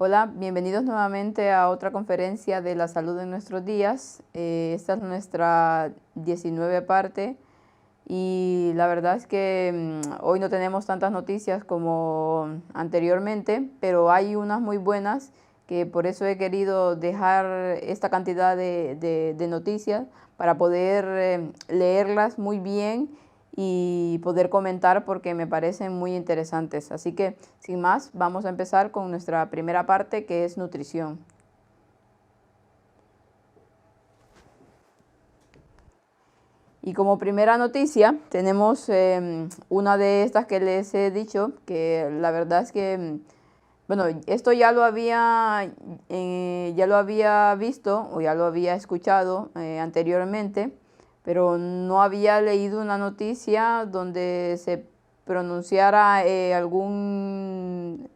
Hola, bienvenidos nuevamente a otra conferencia de la salud en nuestros días. Esta es nuestra 19 parte y la verdad es que hoy no tenemos tantas noticias como anteriormente, pero hay unas muy buenas que por eso he querido dejar esta cantidad de noticias para poder leerlas muy bien y poder comentar porque me parecen muy interesantes. Así que, sin más, vamos a empezar con nuestra primera parte, que es nutrición. Y como primera noticia tenemos una de estas que les he dicho, que la verdad es que, bueno, esto ya lo había visto o ya lo había escuchado anteriormente, pero no había leído una noticia donde se pronunciara algún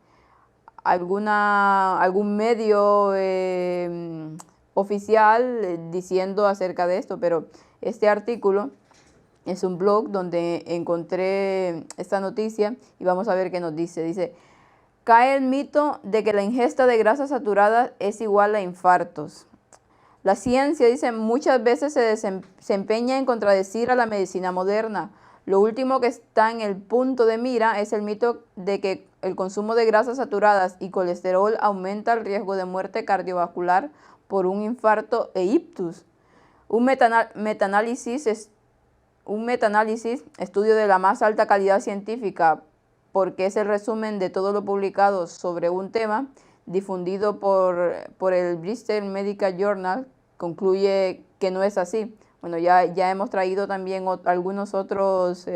medio oficial diciendo acerca de esto, pero este artículo es un blog donde encontré esta noticia y vamos a ver qué nos dice. Dice: cae el mito de que la ingesta de grasas saturadas es igual a infartos. La ciencia, dice, muchas veces se empeña en contradecir a la medicina moderna. Lo último que está en el punto de mira es el mito de que el consumo de grasas saturadas y colesterol aumenta el riesgo de muerte cardiovascular por un infarto e ictus. Un metaanálisis, estudio de la más alta calidad científica, porque es el resumen de todo lo publicado sobre un tema, difundido por el Bristol Medical Journal, concluye que no es así. Bueno, ya hemos traído también algunos otros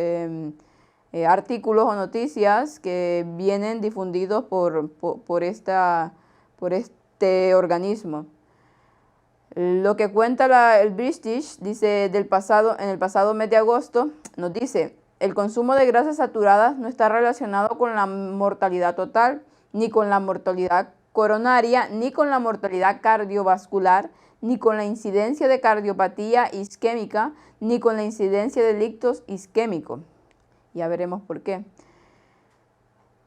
artículos o noticias que vienen difundidos por este organismo. Lo que cuenta el British, dice, en el pasado mes de agosto, nos dice: el consumo de grasas saturadas no está relacionado con la mortalidad total, ni con la mortalidad coronaria, ni con la mortalidad cardiovascular, ni con la incidencia de cardiopatía isquémica, ni con la incidencia de ictus isquémico. Ya veremos por qué.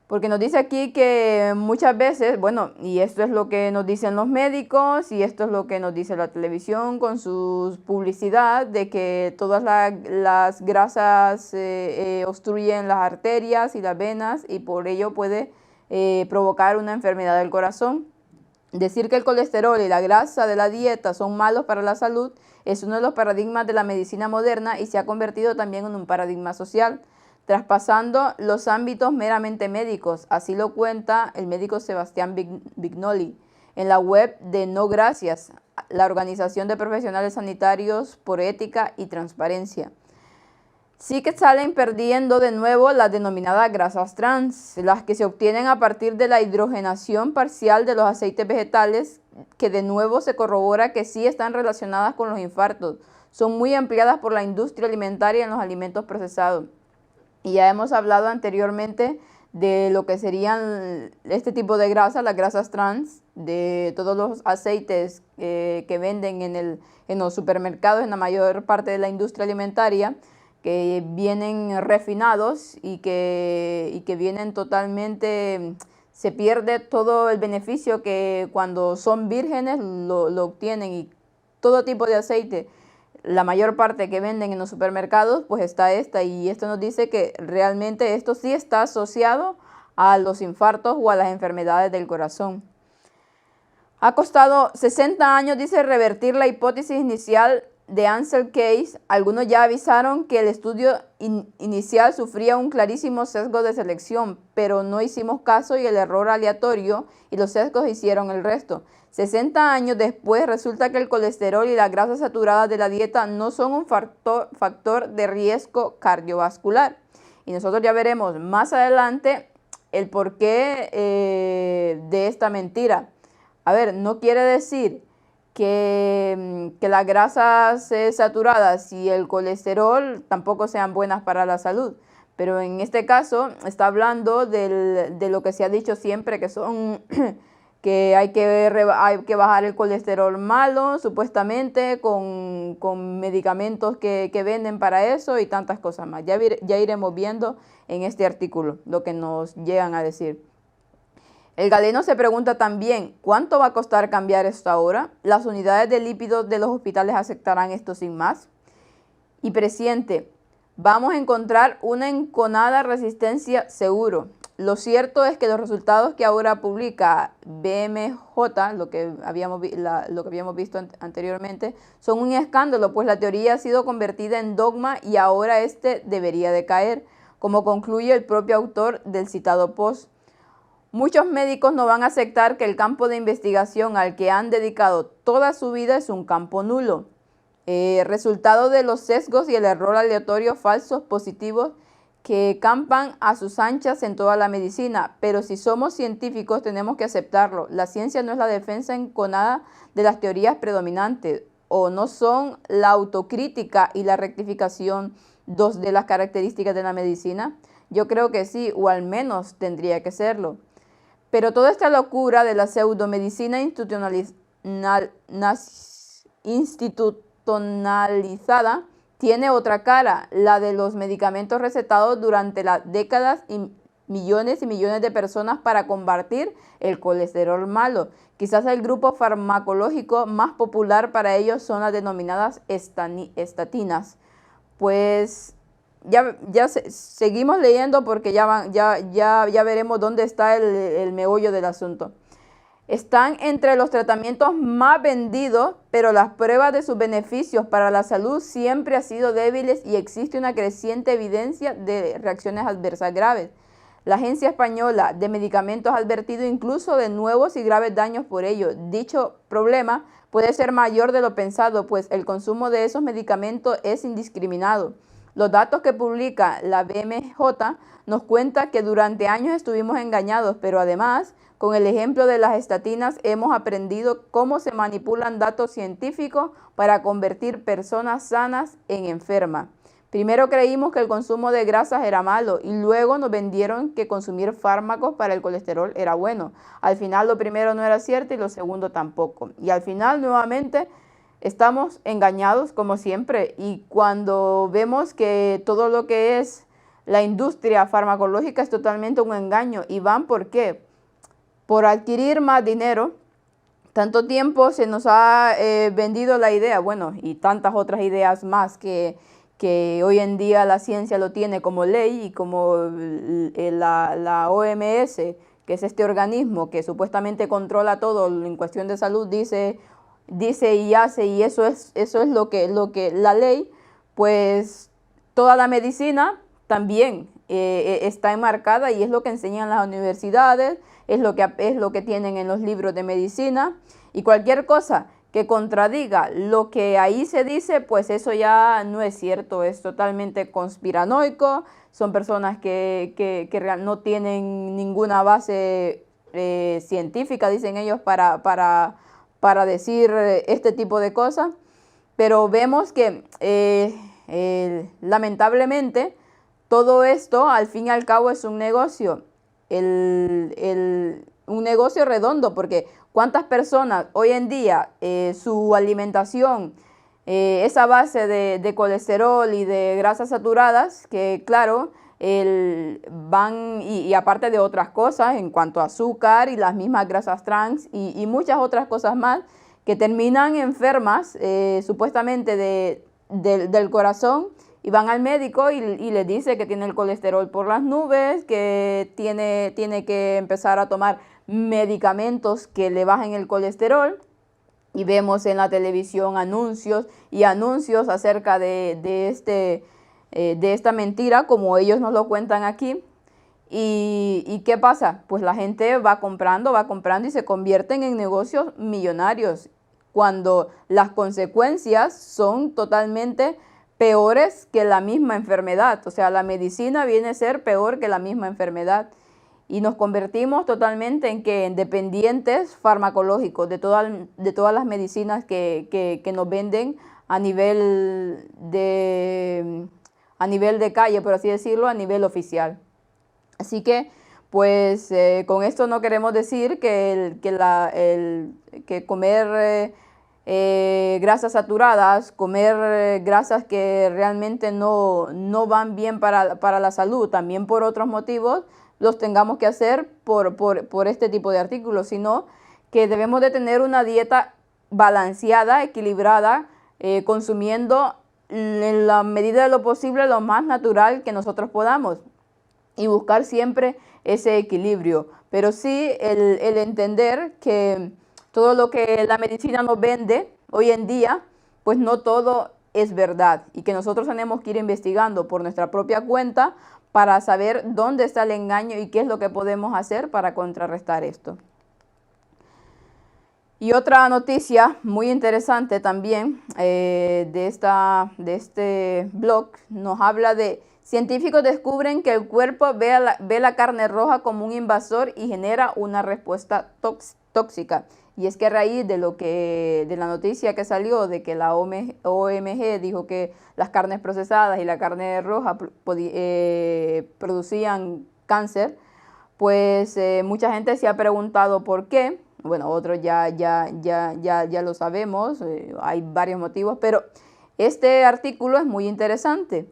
Porque nos dice aquí que muchas veces, bueno, y esto es lo que nos dicen los médicos y esto es lo que nos dice la televisión con su publicidad, de que todas las grasas obstruyen las arterias y las venas y por ello puede provocar una enfermedad del corazón. Decir que el colesterol y la grasa de la dieta son malos para la salud es uno de los paradigmas de la medicina moderna y se ha convertido también en un paradigma social, traspasando los ámbitos meramente médicos. Así lo cuenta el médico Sebastián Vignoli en la web de No Gracias, la Organización de Profesionales Sanitarios por Ética y Transparencia. Sí que salen perdiendo de nuevo las denominadas grasas trans, las que se obtienen a partir de la hidrogenación parcial de los aceites vegetales, que de nuevo se corrobora que sí están relacionadas con los infartos. Son muy empleadas por la industria alimentaria en los alimentos procesados. Y ya hemos hablado anteriormente de lo que serían este tipo de grasas, las grasas trans, de todos los aceites que venden en los supermercados, en la mayor parte de la industria alimentaria, que vienen refinados y que vienen totalmente, se pierde todo el beneficio que cuando son vírgenes lo obtienen, y todo tipo de aceite, la mayor parte que venden en los supermercados, pues está esta, y esto nos dice que realmente esto sí está asociado a los infartos o a las enfermedades del corazón. Ha costado 60 años, dice, revertir la hipótesis inicial de Ansel Keys. Algunos ya avisaron que el estudio inicial sufría un clarísimo sesgo de selección, pero no hicimos caso y el error aleatorio y los sesgos hicieron el resto. 60 años después resulta que el colesterol y las grasas saturadas de la dieta no son un factor de riesgo cardiovascular. Y nosotros ya veremos más adelante el porqué de esta mentira. A ver, no quiere decir que las grasas saturadas y el colesterol tampoco sean buenas para la salud, pero en este caso está hablando de lo que se ha dicho siempre, que son que hay que bajar el colesterol malo, supuestamente, con medicamentos que venden para eso y tantas cosas más. Ya iremos viendo en este artículo lo que nos llegan a decir. El galeno se pregunta también, ¿cuánto va a costar cambiar esto ahora? ¿Las unidades de lípidos de los hospitales aceptarán esto sin más? Y presiente, vamos a encontrar una enconada resistencia seguro. Lo cierto es que los resultados que ahora publica BMJ, lo que habíamos visto anteriormente, son un escándalo, pues la teoría ha sido convertida en dogma y ahora este debería de caer, como concluye el propio autor del citado post. Muchos médicos no van a aceptar que el campo de investigación al que han dedicado toda su vida es un campo nulo, resultado de los sesgos y el error aleatorio falsos positivos que campan a sus anchas en toda la medicina. Pero si somos científicos tenemos que aceptarlo. La ciencia no es la defensa enconada de las teorías predominantes, o no son la autocrítica y la rectificación dos de las características de la medicina. Yo creo que sí, o al menos tendría que serlo. Pero toda esta locura de la pseudomedicina institucionalizada tiene otra cara, la de los medicamentos recetados durante las décadas y millones de personas para combatir el colesterol malo. Quizás el grupo farmacológico más popular para ellos son las denominadas estatinas. Pues seguimos leyendo porque ya veremos dónde está el meollo del asunto. Están entre los tratamientos más vendidos, pero las pruebas de sus beneficios para la salud siempre han sido débiles y existe una creciente evidencia de reacciones adversas graves. La Agencia Española de Medicamentos ha advertido incluso de nuevos y graves daños por ello. Dicho problema puede ser mayor de lo pensado, pues el consumo de esos medicamentos es indiscriminado. Los datos que publica la BMJ nos cuentan que durante años estuvimos engañados, pero además, con el ejemplo de las estatinas, hemos aprendido cómo se manipulan datos científicos para convertir personas sanas en enfermas. Primero creímos que el consumo de grasas era malo y luego nos vendieron que consumir fármacos para el colesterol era bueno. Al final lo primero no era cierto y lo segundo tampoco. Y al final nuevamente estamos engañados como siempre, y cuando vemos que todo lo que es la industria farmacológica es totalmente un engaño. ¿Y van por qué? Por adquirir más dinero. Tanto tiempo se nos ha vendido la idea, bueno, y tantas otras ideas más que hoy en día la ciencia lo tiene como ley, y como la OMS, que es este organismo que supuestamente controla todo en cuestión de salud, dice y hace, y eso es lo que la ley, pues toda la medicina también está enmarcada, y es lo que enseñan las universidades, es lo que tienen en los libros de medicina, y cualquier cosa que contradiga lo que ahí se dice, pues eso ya no es cierto, es totalmente conspiranoico. Son personas que no tienen ninguna base científica, dicen ellos, para decir este tipo de cosas. Pero vemos que lamentablemente todo esto al fin y al cabo es un negocio, un negocio redondo, porque ¿cuántas personas hoy en día su alimentación es a base de colesterol y de grasas saturadas, que claro, van y aparte de otras cosas en cuanto a azúcar y las mismas grasas trans y muchas otras cosas más, que terminan enfermas supuestamente del corazón, y van al médico y le dice que tiene el colesterol por las nubes, que tiene que empezar a tomar medicamentos que le bajen el colesterol, y vemos en la televisión anuncios y anuncios acerca de esta mentira, como ellos nos lo cuentan aquí. ¿Y qué pasa? Pues la gente va comprando y se convierten en negocios millonarios, cuando las consecuencias son totalmente peores que la misma enfermedad. O sea, la medicina viene a ser peor que la misma enfermedad. Y nos convertimos totalmente en dependientes farmacológicos de todas las medicinas que nos venden a nivel de calle, por así decirlo, a nivel oficial. Así que, pues, con esto no queremos decir que comer grasas saturadas, comer grasas que realmente no van bien para la salud, también por otros motivos, los tengamos que hacer por este tipo de artículos, sino que debemos de tener una dieta balanceada, equilibrada, consumiendo en la medida de lo posible lo más natural que nosotros podamos y buscar siempre ese equilibrio. Pero sí el entender que todo lo que la medicina nos vende hoy en día, pues no todo es verdad y que nosotros tenemos que ir investigando por nuestra propia cuenta para saber dónde está el engaño y qué es lo que podemos hacer para contrarrestar esto. Y otra noticia muy interesante también de este blog nos habla de científicos descubren que el cuerpo ve la carne roja como un invasor y genera una respuesta tóxica. Y es que a raíz de la noticia que salió de que la OMG dijo que las carnes procesadas y la carne roja producían cáncer, pues mucha gente se ha preguntado por qué. Bueno, otros ya lo sabemos, hay varios motivos, pero este artículo es muy interesante.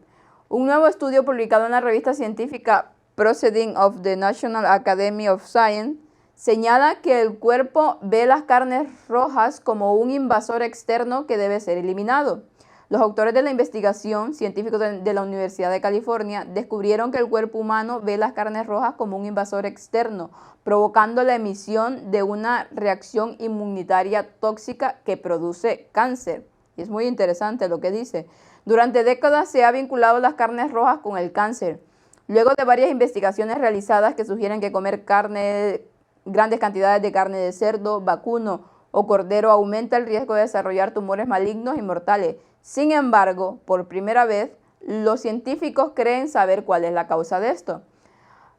Un nuevo estudio publicado en la revista científica Proceedings of the National Academy of Science señala que el cuerpo ve las carnes rojas como un invasor externo que debe ser eliminado. Los autores de la investigación, científicos de la Universidad de California, descubrieron que el cuerpo humano ve las carnes rojas como un invasor externo, provocando la emisión de una reacción inmunitaria tóxica que produce cáncer. Y es muy interesante lo que dice. Durante décadas se ha vinculado las carnes rojas con el cáncer. Luego de varias investigaciones realizadas que sugieren que comer grandes cantidades de carne de cerdo, vacuno o cordero aumenta el riesgo de desarrollar tumores malignos y mortales. Sin embargo, por primera vez, los científicos creen saber cuál es la causa de esto.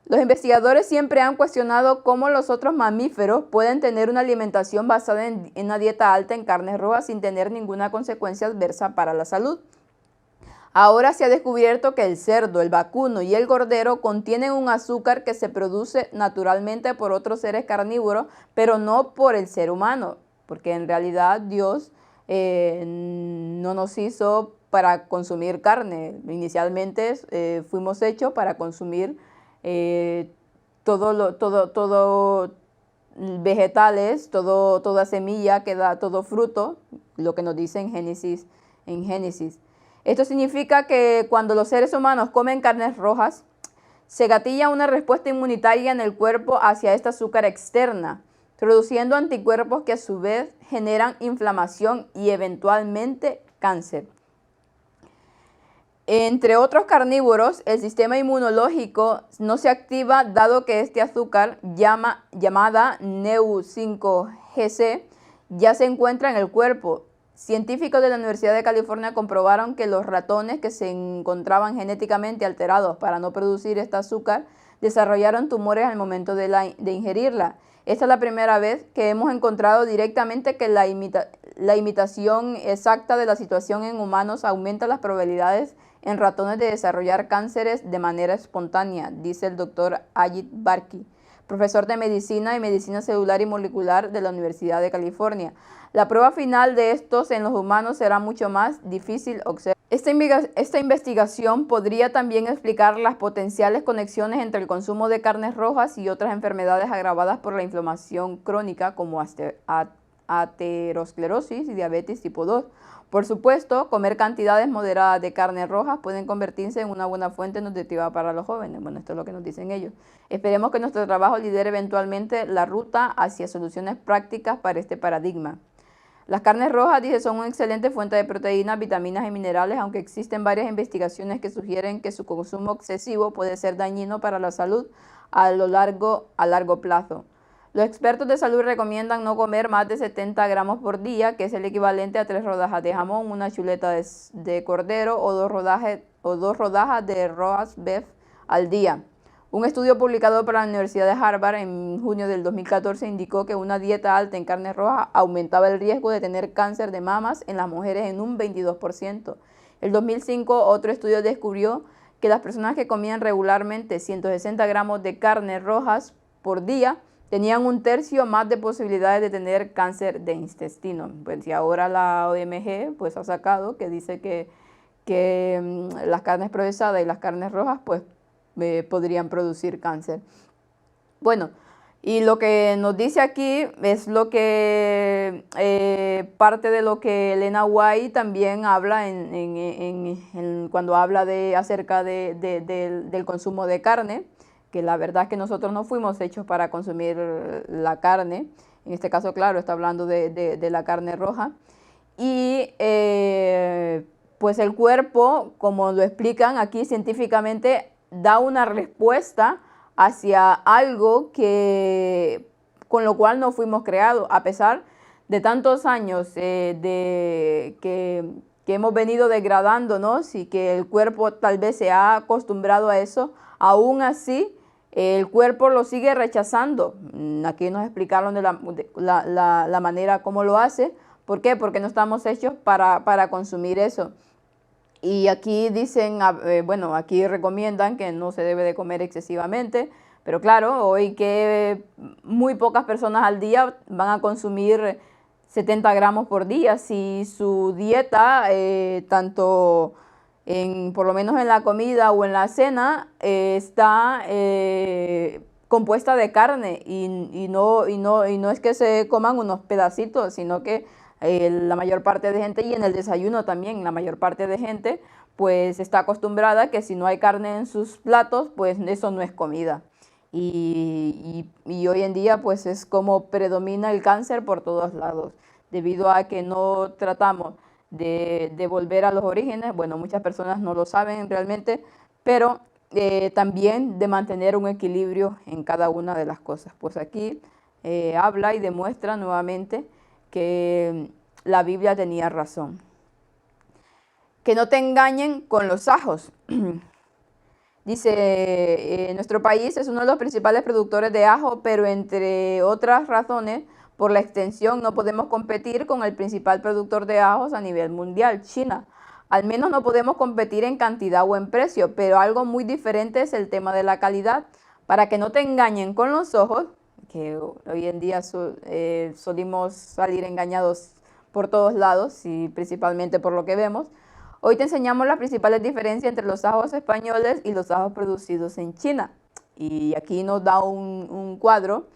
Los investigadores siempre han cuestionado cómo los otros mamíferos pueden tener una alimentación basada en una dieta alta en carnes rojas sin tener ninguna consecuencia adversa para la salud. Ahora se ha descubierto que el cerdo, el vacuno y el cordero contienen un azúcar que se produce naturalmente por otros seres carnívoros, pero no por el ser humano, porque en realidad Dios no nos hizo para consumir carne. Inicialmente fuimos hechos para consumir todo vegetales, toda semilla que da, todo fruto, lo que nos dice en Génesis. Esto significa que cuando los seres humanos comen carnes rojas, se gatilla una respuesta inmunitaria en el cuerpo hacia esta azúcar externa, produciendo anticuerpos que a su vez generan inflamación y eventualmente cáncer. Entre otros carnívoros, el sistema inmunológico no se activa dado que este azúcar, llamada Neu5Gc, ya se encuentra en el cuerpo. Científicos de la Universidad de California comprobaron que los ratones que se encontraban genéticamente alterados para no producir este azúcar desarrollaron tumores al momento de ingerirla. Esta es la primera vez que hemos encontrado directamente que la imitación exacta de la situación en humanos aumenta las probabilidades en ratones de desarrollar cánceres de manera espontánea, dice el doctor Ajit Barki, profesor de medicina y medicina celular y molecular de la Universidad de California. La prueba final de estos en los humanos será mucho más difícil observar. Esta investigación podría también explicar las potenciales conexiones entre el consumo de carnes rojas y otras enfermedades agravadas por la inflamación crónica como aterosclerosis y diabetes tipo 2. Por supuesto, comer cantidades moderadas de carnes rojas pueden convertirse en una buena fuente nutritiva para los jóvenes. Bueno, esto es lo que nos dicen ellos. Esperemos que nuestro trabajo lidere eventualmente la ruta hacia soluciones prácticas para este paradigma. Las carnes rojas, dice, son una excelente fuente de proteínas, vitaminas y minerales, aunque existen varias investigaciones que sugieren que su consumo excesivo puede ser dañino para la salud a largo plazo. Los expertos de salud recomiendan no comer más de 70 gramos por día, que es el equivalente a 3 rodajas de jamón, una chuleta de cordero o dos rodajas de roast beef al día. Un estudio publicado por la Universidad de Harvard en junio del 2014 indicó que una dieta alta en carne roja aumentaba el riesgo de tener cáncer de mamas en las mujeres en un 22%. En 2005, otro estudio descubrió que las personas que comían regularmente 160 gramos de carne rojas por día tenían un tercio más de posibilidades de tener cáncer de intestino. Pues y ahora la OMG pues ha sacado que dice que las carnes procesadas y las carnes rojas pues podrían producir cáncer. Bueno, y lo que nos dice aquí es lo que parte de lo que Elena White también habla cuando habla acerca del consumo de carne, que la verdad es que nosotros no fuimos hechos para consumir la carne. En este caso, claro, está hablando de la carne roja. Y pues el cuerpo, como lo explican aquí científicamente, da una respuesta hacia algo con lo cual no fuimos creados, a pesar de tantos años que hemos venido degradándonos y que el cuerpo tal vez se ha acostumbrado a eso. Aún así, el cuerpo lo sigue rechazando. Aquí nos explicaron de la manera como lo hace. ¿Por qué? Porque no estamos hechos para consumir eso. Y aquí dicen, bueno, aquí recomiendan que no se debe de comer excesivamente, pero claro, hoy que muy pocas personas al día van a consumir 70 gramos por día. Si su dieta, tanto por lo menos en la comida o en la cena, está compuesta de carne y no es que se coman unos pedacitos, sino que la mayor parte de gente, y en el desayuno también, la mayor parte de gente pues está acostumbrada que si no hay carne en sus platos, pues eso no es comida. Y hoy en día pues es como predomina el cáncer por todos lados, debido a que no tratamos de volver a los orígenes. Bueno, muchas personas no lo saben realmente, pero también de mantener un equilibrio en cada una de las cosas. Pues aquí habla y demuestra nuevamente que la Biblia tenía razón. Que no te engañen con los ajos. Dice, nuestro país es uno de los principales productores de ajo, pero entre otras razones, por la extensión no podemos competir con el principal productor de ajos a nivel mundial, China. Al menos no podemos competir en cantidad o en precio, pero algo muy diferente es el tema de la calidad. Para que no te engañen con los ojos, que hoy en día solimos salir engañados por todos lados y principalmente por lo que vemos. Hoy te enseñamos las principales diferencias entre los ajos españoles y los ajos producidos en China. Y aquí nos da un cuadro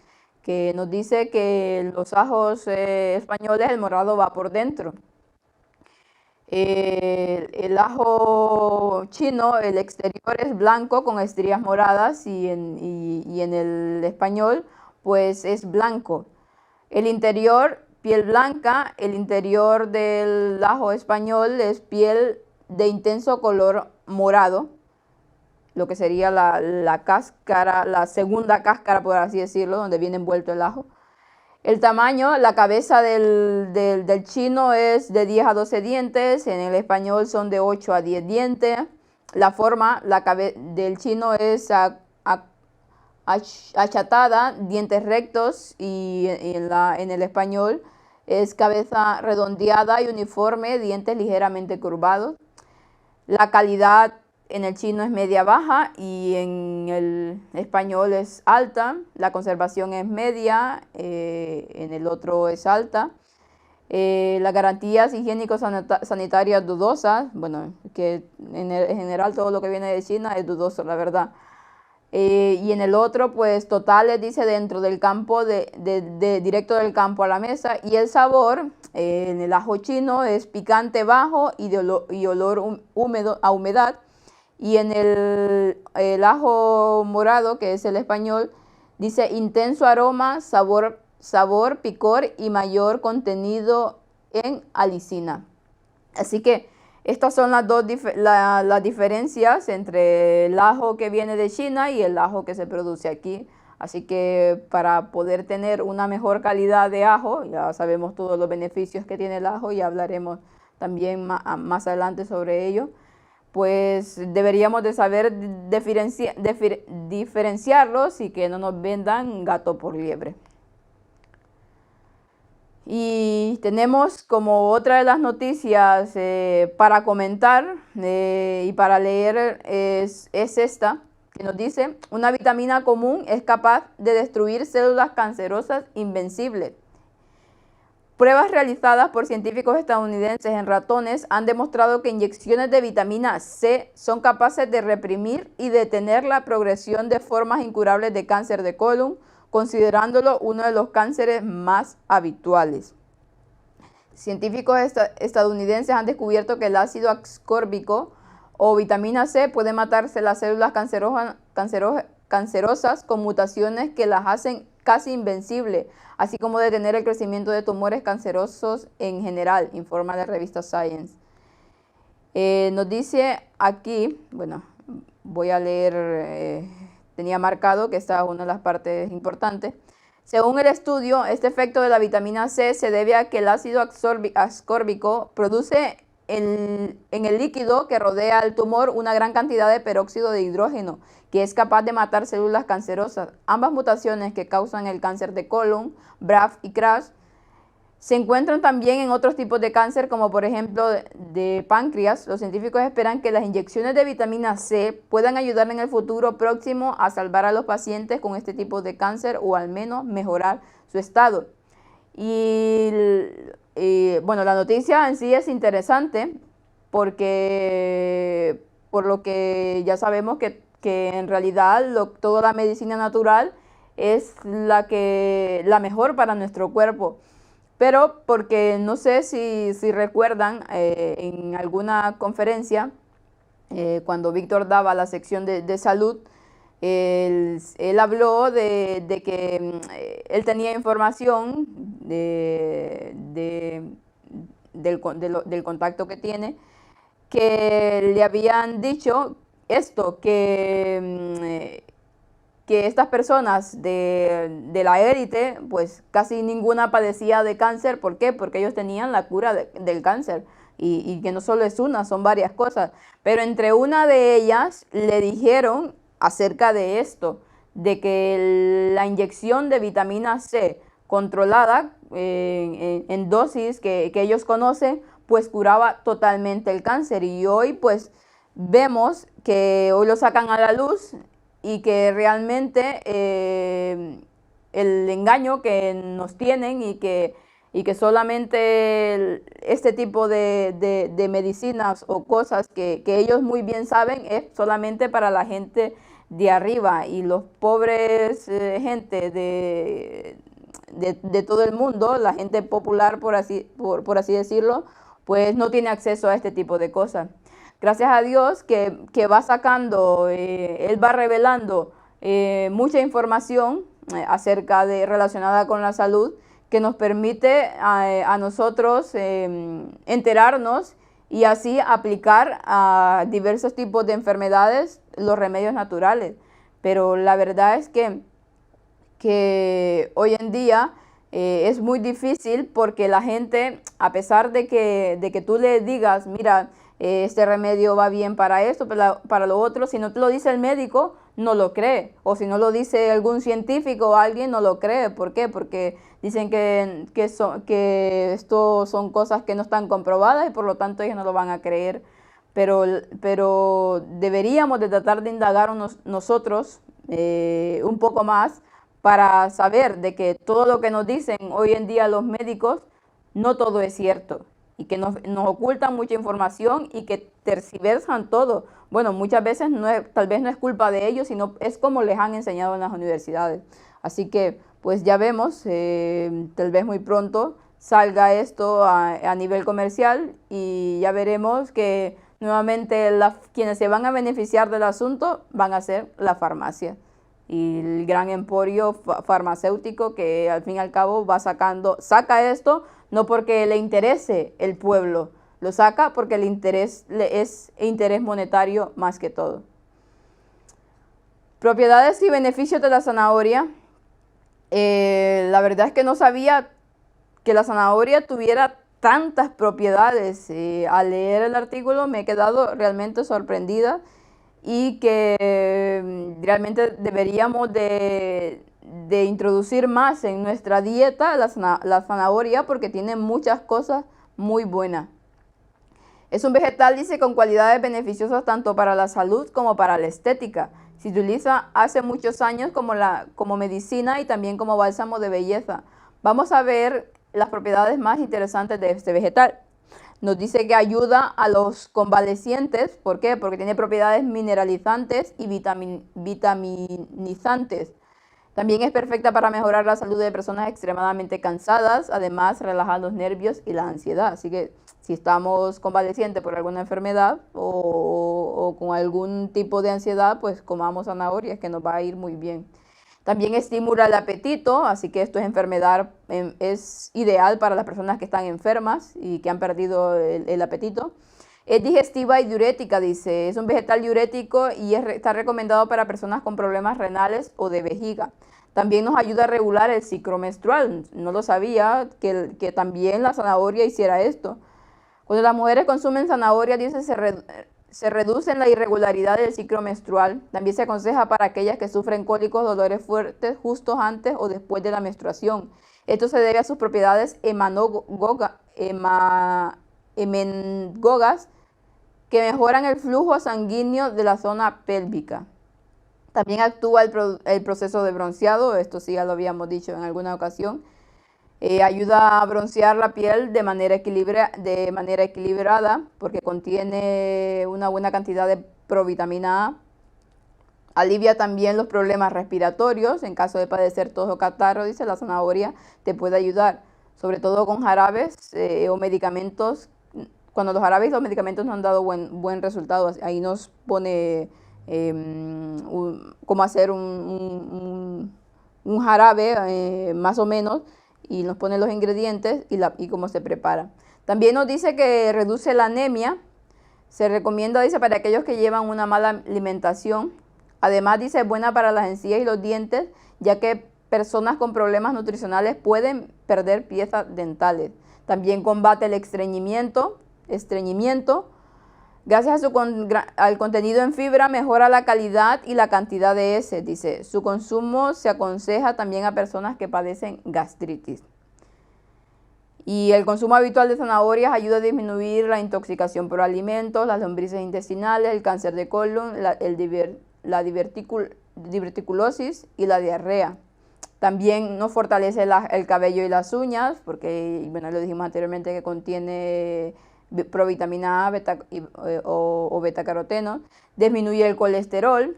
que nos dice que los ajos españoles, el morado va por dentro. El ajo chino, el exterior es blanco con estrías moradas y en el español pues es blanco. El interior, piel blanca. El interior del ajo español es piel de intenso color morado, lo que sería la cáscara, la segunda cáscara, por así decirlo, donde viene envuelto el ajo. El tamaño, la cabeza del chino es de 10 a 12 dientes, en el español son de 8 a 10 dientes. La forma del chino es achatada, dientes rectos, y en el español es cabeza redondeada y uniforme, dientes ligeramente curvados. La calidad en el chino es media-baja y en el español es alta. La conservación es media, en el otro es alta. Las garantías higiénico-sanitarias dudosas. Bueno, que en general todo lo que viene de China es dudoso, la verdad. Y en el otro, pues totales, dice, dentro del campo, directo del campo a la mesa. Y el sabor, en el ajo chino es picante bajo y olor húmedo a humedad. Y en el ajo morado, que es el español, dice intenso aroma, sabor, picor y mayor contenido en alicina. Así que estas son las diferencias entre el ajo que viene de China y el ajo que se produce aquí. Así que para poder tener una mejor calidad de ajo, ya sabemos todos los beneficios que tiene el ajo y hablaremos también más adelante sobre ello, pues deberíamos de saber diferenciarlos y que no nos vendan gato por liebre. Y tenemos como otra de las noticias para comentar y para leer es esta, que nos dice: una vitamina común es capaz de destruir células cancerosas invencibles. Pruebas realizadas por científicos estadounidenses en ratones han demostrado que inyecciones de vitamina C son capaces de reprimir y detener la progresión de formas incurables de cáncer de colon, considerándolo uno de los cánceres más habituales. Científicos estadounidenses han descubierto que el ácido ascórbico o vitamina C puede matarse las células cancerosas con mutaciones que las hacen casi invencibles, así como detener el crecimiento de tumores cancerosos en general, informa la revista Science. Nos dice aquí, bueno, voy a leer, tenía marcado que esta es una de las partes importantes. Según el estudio, este efecto de la vitamina C se debe a que el ácido ascórbico produce en el líquido que rodea al tumor una gran cantidad de peróxido de hidrógeno, que es capaz de matar células cancerosas. Ambas mutaciones que causan el cáncer de colon, BRAF y CRAS, se encuentran también en otros tipos de cáncer, como por ejemplo de páncreas. Los científicos esperan que las inyecciones de vitamina C puedan ayudar en el futuro próximo a salvar a los pacientes con este tipo de cáncer o al menos mejorar su estado. Y bueno, la noticia en sí es interesante porque por lo que ya sabemos que en realidad toda la medicina natural es la mejor para nuestro cuerpo. Pero porque no sé si recuerdan en alguna conferencia, cuando Víctor daba la sección de salud, él habló de que él tenía información del contacto que tiene, que le habían dicho esto, que estas personas de la élite, pues casi ninguna padecía de cáncer. ¿Por qué? Porque ellos tenían la cura del cáncer. Y que no solo es una, son varias cosas. Pero entre una de ellas le dijeron acerca de esto, de que la inyección de vitamina C controlada en dosis que ellos conocen, pues curaba totalmente el cáncer. Y hoy pues vemos que hoy lo sacan a la luz y que realmente el engaño que nos tienen y que solamente este tipo de medicinas o cosas que ellos muy bien saben es solamente para la gente de arriba, y los pobres gente de todo el mundo, la gente popular por así decirlo, pues no tiene acceso a este tipo de cosas. Gracias a Dios que va sacando, Él va revelando mucha información relacionada con la salud, que nos permite a nosotros enterarnos y así aplicar a diversos tipos de enfermedades los remedios naturales. Pero la verdad es que hoy en día es muy difícil, porque la gente, a pesar de que tú le digas, mira, este remedio va bien para esto, para lo otro, si no te lo dice el médico, no lo cree. O si no lo dice algún científico o alguien, no lo cree. ¿Por qué? Porque dicen que esto son cosas que no están comprobadas y por lo tanto ellos no lo van a creer. Pero deberíamos de tratar de indagar nosotros un poco más, para saber de que todo lo que nos dicen hoy en día los médicos, no todo es cierto, y que nos ocultan mucha información y que tergiversan todo. Bueno, muchas veces tal vez no es culpa de ellos, sino es como les han enseñado en las universidades. Así que pues ya vemos, tal vez muy pronto salga esto a nivel comercial, y ya veremos que nuevamente quienes se van a beneficiar del asunto van a ser la farmacia y el gran emporio farmacéutico, que al fin y al cabo saca esto no porque le interese el pueblo, lo saca porque el interés es interés monetario más que todo. Propiedades y beneficios de la zanahoria. La verdad es que no sabía que la zanahoria tuviera tantas propiedades. Al leer el artículo me he quedado realmente sorprendida, y que realmente deberíamos de introducir más en nuestra dieta la zanahoria, porque tiene muchas cosas muy buenas. Es un vegetal, dice, con cualidades beneficiosas tanto para la salud como para la estética. Se utiliza hace muchos años como medicina y también como bálsamo de belleza. Vamos a ver las propiedades más interesantes de este vegetal. Nos dice que ayuda a los convalecientes. ¿Por qué? Porque tiene propiedades mineralizantes y vitaminizantes. También es perfecta para mejorar la salud de personas extremadamente cansadas. Además, relaja los nervios y la ansiedad. Así que si estamos convalecientes por alguna enfermedad o con algún tipo de ansiedad, pues comamos zanahorias, que nos va a ir muy bien. También estimula el apetito, así que esto es ideal para las personas que están enfermas y que han perdido el apetito. Es digestiva y diurética, dice. Es un vegetal diurético y está recomendado para personas con problemas renales o de vejiga. También nos ayuda a regular el ciclo menstrual. No lo sabía que también la zanahoria hiciera esto. Cuando las mujeres consumen zanahoria, dice, se reduce la irregularidad del ciclo menstrual. También se aconseja para aquellas que sufren cólicos, dolores fuertes justo antes o después de la menstruación. Esto se debe a sus propiedades hemengogas, que mejoran el flujo sanguíneo de la zona pélvica. También actúa el proceso de bronceado, esto sí ya lo habíamos dicho en alguna ocasión. Ayuda a broncear la piel de manera equilibrada porque contiene una buena cantidad de provitamina A. Alivia también los problemas respiratorios. En caso de padecer tos o catarro, dice, la zanahoria te puede ayudar, sobre todo con jarabes o medicamentos. Cuando los jarabes y los medicamentos nos han dado buen resultado, ahí nos pone cómo hacer un jarabe más o menos, y nos pone los ingredientes y cómo se prepara. También nos dice que reduce la anemia. Se recomienda, dice, para aquellos que llevan una mala alimentación. Además, dice, es buena para las encías y los dientes, ya que personas con problemas nutricionales pueden perder piezas dentales. También combate el estreñimiento. Gracias al contenido en fibra, mejora la calidad y la cantidad de heces, dice. Su consumo se aconseja también a personas que padecen gastritis. Y el consumo habitual de zanahorias ayuda a disminuir la intoxicación por alimentos, las lombrices intestinales, el cáncer de colon, la diverticulosis y la diarrea. También nos fortalece el cabello y las uñas, porque, bueno, lo dijimos anteriormente, que contiene provitamina A o betacaroteno. Disminuye el colesterol,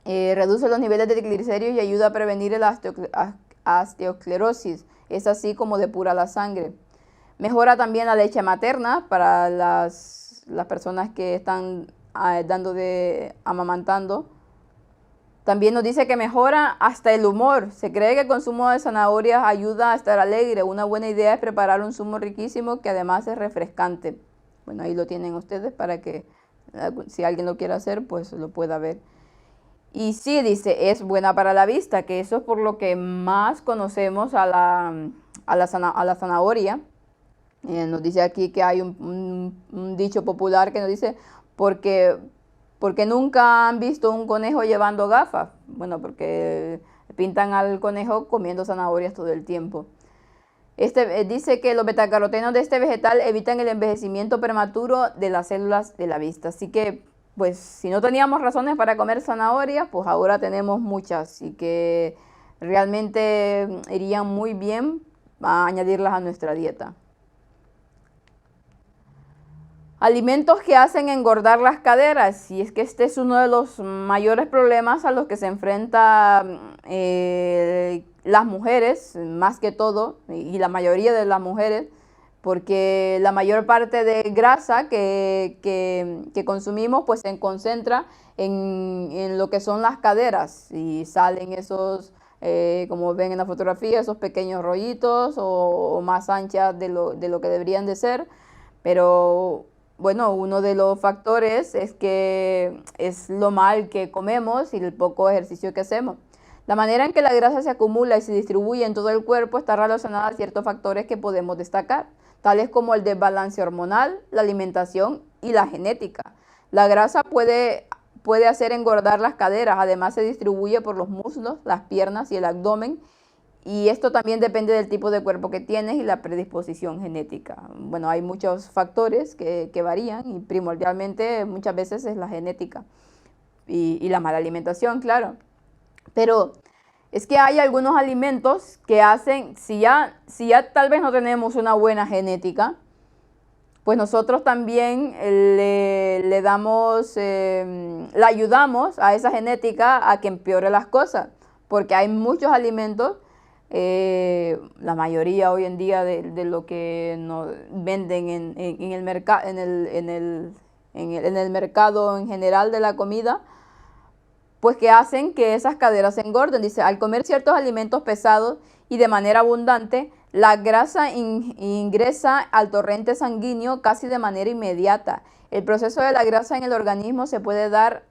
reduce los niveles de triglicéridos y ayuda a prevenir la osteosclerosis. Es así como depura la sangre. Mejora también la leche materna para las personas que están amamantando. También nos dice que mejora hasta el humor. Se cree que el consumo de zanahorias ayuda a estar alegre. Una buena idea es preparar un zumo riquísimo que además es refrescante. Bueno, ahí lo tienen ustedes para que si alguien lo quiere hacer, pues lo pueda ver. Y sí, dice, es buena para la vista, que eso es por lo que más conocemos a la zanahoria. Nos dice aquí que hay un dicho popular que nos dice, porque nunca han visto un conejo llevando gafas. Bueno, porque pintan al conejo comiendo zanahorias todo el tiempo. Dice que los betacarotenos de este vegetal evitan el envejecimiento prematuro de las células de la vista. Así que, pues, si no teníamos razones para comer zanahorias, pues ahora tenemos muchas y que realmente irían muy bien a añadirlas a nuestra dieta. Alimentos que hacen engordar las caderas, y es que este es uno de los mayores problemas a los que se enfrentan las mujeres, más que todo, y la mayoría de las mujeres, porque la mayor parte de grasa que consumimos pues se concentra en lo que son las caderas, y salen esos, como ven en la fotografía, esos pequeños rollitos o más anchas de lo que deberían de ser, pero bueno, uno de los factores es que es lo mal que comemos y el poco ejercicio que hacemos. La manera en que la grasa se acumula y se distribuye en todo el cuerpo está relacionada a ciertos factores que podemos destacar, tales como el desbalance hormonal, la alimentación y la genética. La grasa puede hacer engordar las caderas, además se distribuye por los muslos, las piernas y el abdomen. Y esto también depende del tipo de cuerpo que tienes y la predisposición genética. Bueno, hay muchos factores que varían y primordialmente muchas veces es la genética y la mala alimentación, claro. Pero es que hay algunos alimentos que hacen, si ya tal vez no tenemos una buena genética, pues nosotros también le damos, le ayudamos a esa genética a que empeore las cosas, porque hay muchos alimentos, la mayoría hoy en día de lo que nos venden en el mercado, en el mercado en general de la comida, pues que hacen que esas caderas se engorden. Dice, al comer ciertos alimentos pesados y de manera abundante, la grasa ingresa al torrente sanguíneo casi de manera inmediata. El proceso de la grasa en el organismo se puede dar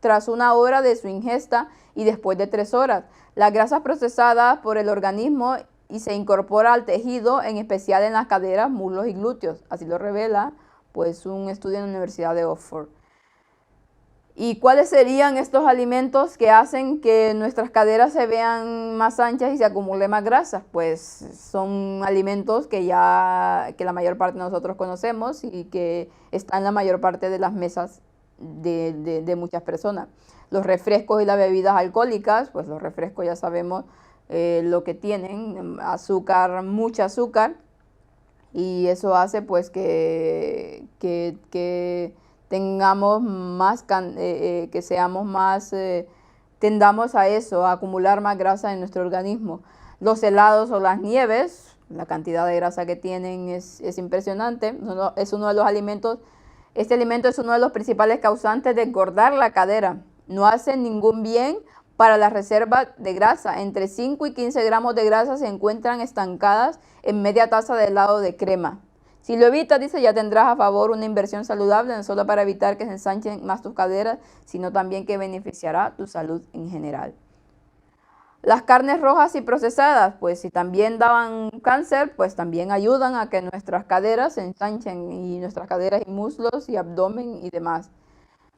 tras 1 hora de su ingesta y después de 3 horas. La grasa es procesada por el organismo y se incorpora al tejido, en especial en las caderas, muslos y glúteos. Así lo revela pues un estudio en la Universidad de Oxford. ¿Y cuáles serían estos alimentos que hacen que nuestras caderas se vean más anchas y se acumule más grasa? Pues son alimentos que la mayor parte de nosotros conocemos y que están en la mayor parte de las mesas de muchas personas. Los refrescos y las bebidas alcohólicas, pues los refrescos ya sabemos lo que tienen, azúcar, mucha azúcar, y eso hace pues que tengamos más, que seamos más, tendamos a eso, a acumular más grasa en nuestro organismo. Los helados o las nieves, la cantidad de grasa que tienen es impresionante. Es uno de los alimentos, este alimento es uno de los principales causantes de engordar la cadera. No hace ningún bien para la reserva de grasa. Entre 5 y 15 gramos de grasa se encuentran estancadas en media taza de helado de crema. Si lo evitas, dice, ya tendrás a favor una inversión saludable, no solo para evitar que se ensanchen más tus caderas, sino también que beneficiará tu salud en general. Las carnes rojas y procesadas, pues si también daban cáncer, pues también ayudan a que nuestras caderas se ensanchen, y nuestras caderas y muslos y abdomen y demás.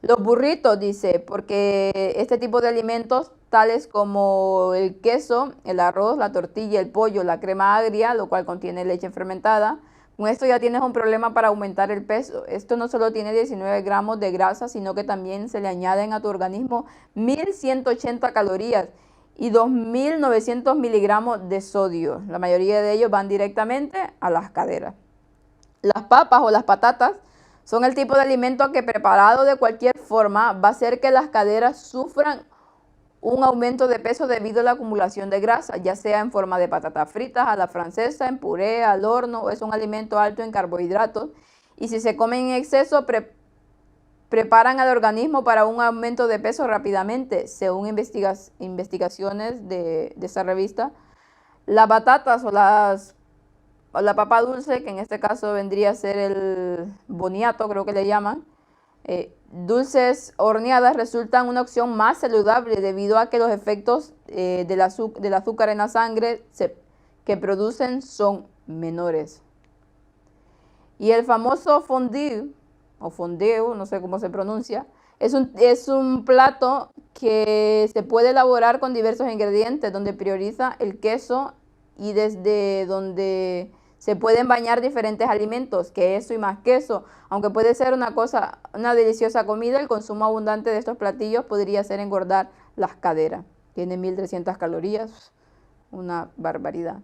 Los burritos, dice, porque este tipo de alimentos, tales como el queso, el arroz, la tortilla, el pollo, la crema agria, lo cual contiene leche fermentada, con esto ya tienes un problema para aumentar el peso. Esto no solo tiene 19 gramos de grasa, sino que también se le añaden a tu organismo 1180 calorías y 2900 miligramos de sodio. La mayoría de ellos van directamente a las caderas. Las papas o las patatas son el tipo de alimento que, preparado de cualquier forma, va a hacer que las caderas sufran un aumento de peso debido a la acumulación de grasa, ya sea en forma de patatas fritas, a la francesa, en puré, al horno. Es un alimento alto en carbohidratos y si se comen en exceso preparan al organismo para un aumento de peso rápidamente, según investigaciones de esa revista. Las batatas o la papa dulce, que en este caso vendría a ser el boniato, creo que le llaman, dulces horneadas, resultan una opción más saludable debido a que los efectos del azúcar en la sangre que producen son menores. Y el famoso fondue, o fondue, no sé cómo se pronuncia, es un plato que se puede elaborar con diversos ingredientes, donde prioriza el queso y desde donde se pueden bañar diferentes alimentos, queso y más queso. Aunque puede ser una deliciosa comida, el consumo abundante de estos platillos podría hacer engordar las caderas. Tiene 1300 calorías, una barbaridad.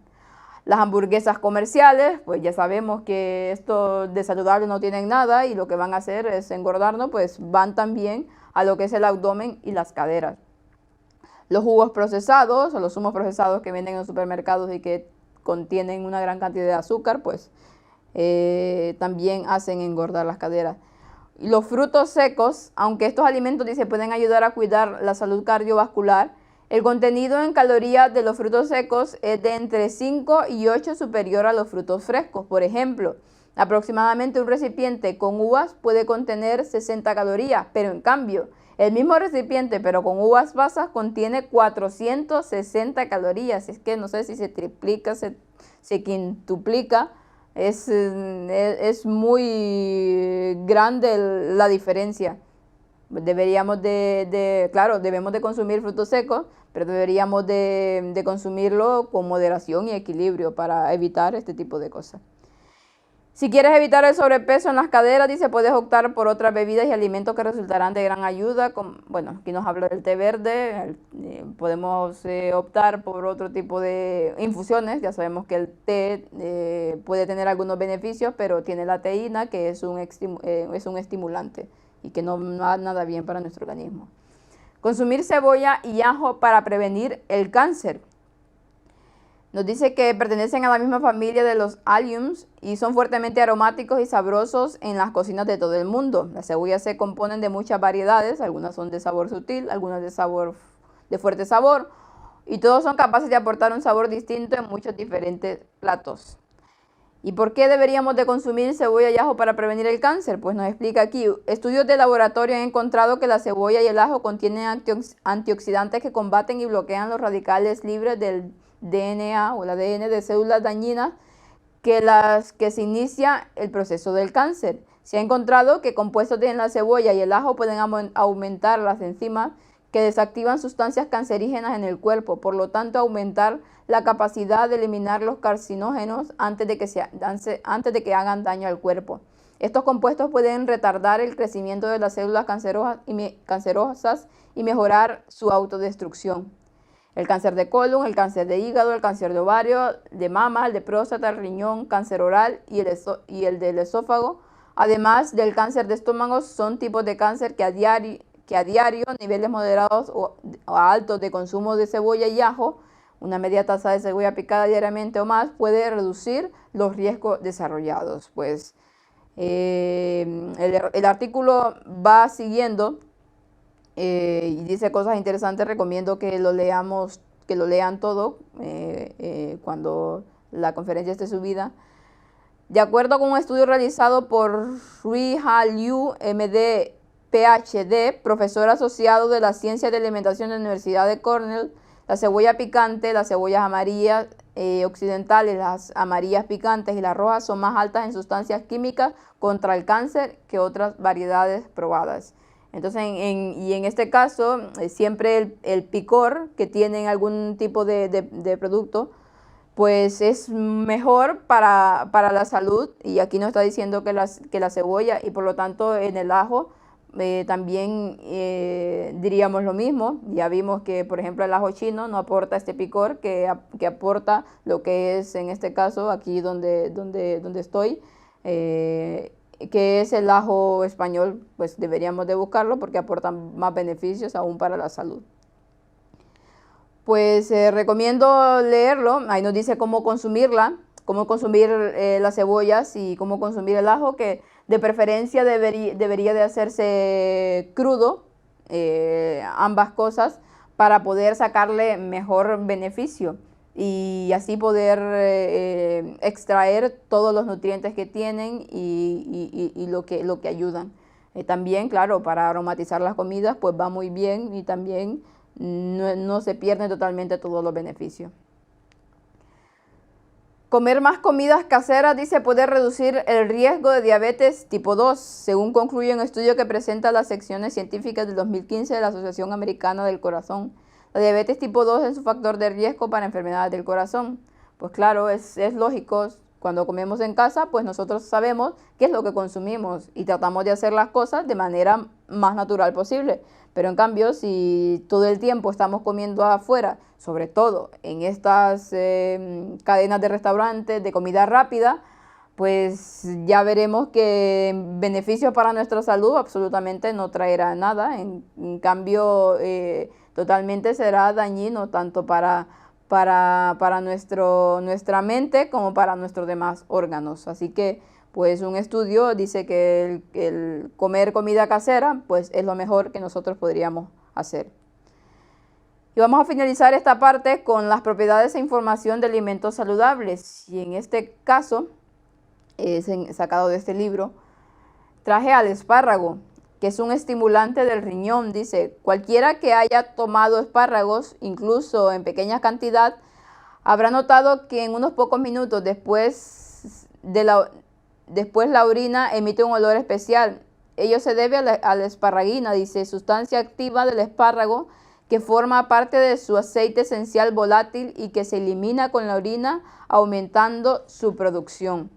Las hamburguesas comerciales, pues ya sabemos que esto de saludable no tienen nada y lo que van a hacer es engordarnos, pues van también a lo que es el abdomen y las caderas. Los jugos procesados o los zumos procesados que venden en los supermercados y que contienen una gran cantidad de azúcar, pues también hacen engordar las caderas. Y los frutos secos, aunque estos alimentos dice pueden ayudar a cuidar la salud cardiovascular, el contenido en calorías de los frutos secos es de entre 5 y 8 superior a los frutos frescos. Por ejemplo, aproximadamente un recipiente con uvas puede contener 60 calorías, pero en cambio, el mismo recipiente, pero con uvas pasas, contiene 460 calorías. Es que no sé si se triplica, se quintuplica. Es muy grande la diferencia. Deberíamos claro, debemos de consumir frutos secos, pero deberíamos de consumirlo con moderación y equilibrio para evitar este tipo de cosas. Si quieres evitar el sobrepeso en las caderas, dice, puedes optar por otras bebidas y alimentos que resultarán de gran ayuda. Bueno, aquí nos habla del té verde. Podemos optar por otro tipo de infusiones. Ya sabemos que el té puede tener algunos beneficios, pero tiene la teína, que es un estimulante y que no va nada bien para nuestro organismo. Consumir cebolla y ajo para prevenir el cáncer. Nos dice que pertenecen a la misma familia de los alliums y son fuertemente aromáticos y sabrosos en las cocinas de todo el mundo. Las cebollas se componen de muchas variedades, algunas son de sabor sutil, algunas de fuerte sabor, y todos son capaces de aportar un sabor distinto en muchos diferentes platos. ¿Y por qué deberíamos de consumir cebolla y ajo para prevenir el cáncer? Pues nos explica aquí. Estudios de laboratorio han encontrado que la cebolla y el ajo contienen antioxidantes que combaten y bloquean los radicales libres del DNA o el ADN de células dañinas que se inicia el proceso del cáncer. Se ha encontrado que compuestos en la cebolla y el ajo pueden aumentar las enzimas que desactivan sustancias cancerígenas en el cuerpo, por lo tanto aumentar la capacidad de eliminar los carcinógenos antes de que hagan daño al cuerpo. Estos compuestos pueden retardar el crecimiento de las células cancerosas y mejorar su autodestrucción. El cáncer de colon, el cáncer de hígado, el cáncer de ovario, de mama, el de próstata, el riñón, cáncer oral y el del esófago, además del cáncer de estómago, son tipos de cáncer que a diario, niveles moderados o altos de consumo de cebolla y ajo, una media taza de cebolla picada diariamente o más, puede reducir los riesgos desarrollados. Pues el artículo va siguiendo y dice cosas interesantes. Recomiendo que lo lean todo cuando la conferencia esté subida. De acuerdo con un estudio realizado por Rui-Ha Liu, MD, PhD, profesor asociado de la ciencia de alimentación de la Universidad de Cornell, la cebolla picante, las cebollas amarillas occidentales, las amarillas picantes y las rojas son más altas en sustancias químicas contra el cáncer que otras variedades probadas. Entonces, en este caso, siempre el picor que tiene algún tipo de producto, pues es mejor para la salud. Y aquí nos está diciendo que la cebolla y por lo tanto en el ajo también diríamos lo mismo. Ya vimos que, por ejemplo, el ajo chino no aporta este picor que aporta lo que es, en este caso, aquí donde estoy, que es el ajo español. Pues deberíamos de buscarlo porque aporta más beneficios aún para la salud. Pues recomiendo leerlo. Ahí nos dice cómo consumirla, cómo consumir las cebollas y cómo consumir el ajo, que de preferencia debería de hacerse crudo, ambas cosas, para poder sacarle mejor beneficio y así poder extraer todos los nutrientes que tienen y lo que ayudan. También, claro, para aromatizar las comidas, pues va muy bien y también no se pierden totalmente todos los beneficios. Comer más comidas caseras, dice, puede reducir el riesgo de diabetes tipo 2, según concluye un estudio que presenta las secciones científicas del 2015 de la Asociación Americana del Corazón. La diabetes tipo 2 es un factor de riesgo para enfermedades del corazón. Pues claro, es lógico. Cuando comemos en casa, pues nosotros sabemos qué es lo que consumimos y tratamos de hacer las cosas de manera más natural posible. Pero en cambio, si todo el tiempo estamos comiendo afuera, sobre todo en estas cadenas de restaurantes de comida rápida, pues ya veremos que beneficios para nuestra salud absolutamente no traerá nada. En cambio, totalmente será dañino tanto para nuestra mente como para nuestros demás órganos. Así que pues un estudio dice que el comer comida casera pues es lo mejor que nosotros podríamos hacer. Y vamos a finalizar esta parte con las propiedades e información de alimentos saludables. Y en este caso, sacado de este libro, traje al espárrago, que es un estimulante del riñón. Dice, cualquiera que haya tomado espárragos, incluso en pequeña cantidad, habrá notado que en unos pocos minutos después la orina emite un olor especial. Ello se debe a la esparraguina, dice, sustancia activa del espárrago que forma parte de su aceite esencial volátil y que se elimina con la orina, aumentando su producción.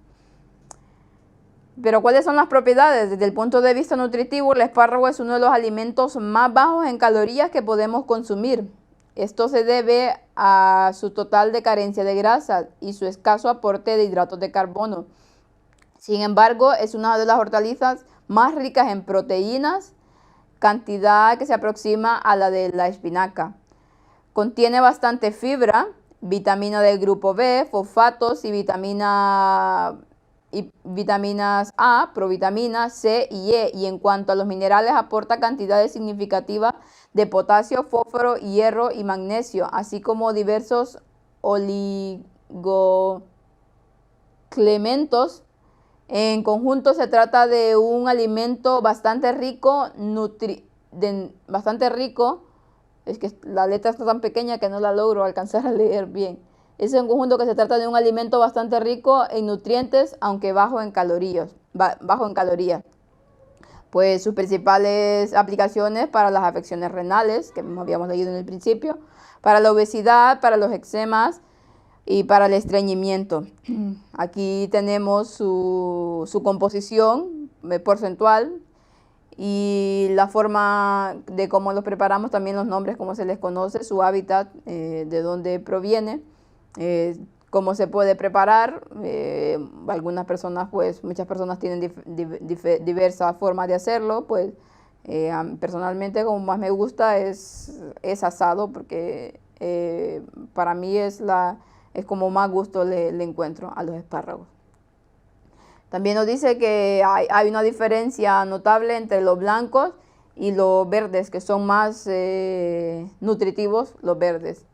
Pero ¿cuáles son las propiedades? Desde el punto de vista nutritivo, el espárrago es uno de los alimentos más bajos en calorías que podemos consumir. Esto se debe a su total de carencia de grasa y su escaso aporte de hidratos de carbono. Sin embargo, es una de las hortalizas más ricas en proteínas, cantidad que se aproxima a la de la espinaca. Contiene bastante fibra, vitamina del grupo B, fosfatos y vitaminas A, provitaminas C y E. Y en cuanto a los minerales, aporta cantidades significativas de potasio, fósforo, hierro y magnesio, así como diversos oligoclementos. En conjunto se trata de un alimento bastante rico, es que la letra está tan pequeña que no la logro alcanzar a leer bien. Es en conjunto que se trata de un alimento bastante rico en nutrientes, aunque bajo en calorías. Pues sus principales aplicaciones para las afecciones renales, que habíamos leído en el principio, para la obesidad, para los eczemas y para el estreñimiento. Aquí tenemos su composición porcentual y la forma de cómo los preparamos, también los nombres, cómo se les conoce, su hábitat, de dónde proviene, cómo se puede preparar. Algunas personas, pues muchas personas tienen diversas formas de hacerlo. Pues personalmente, como más me gusta es asado, porque para mí es como más gusto le encuentro a los espárragos. También nos dice que hay una diferencia notable entre los blancos y los verdes, que son más nutritivos los verdes.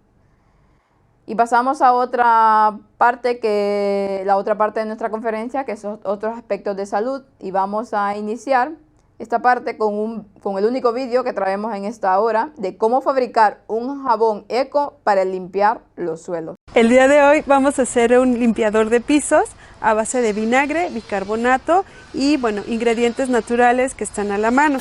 Y pasamos a la otra parte de nuestra conferencia, que son otros aspectos de salud. Y vamos a iniciar esta parte con el único vídeo que traemos en esta hora de cómo fabricar un jabón eco para limpiar los suelos. El día de hoy vamos a hacer un limpiador de pisos a base de vinagre, bicarbonato y ingredientes naturales que están a la mano.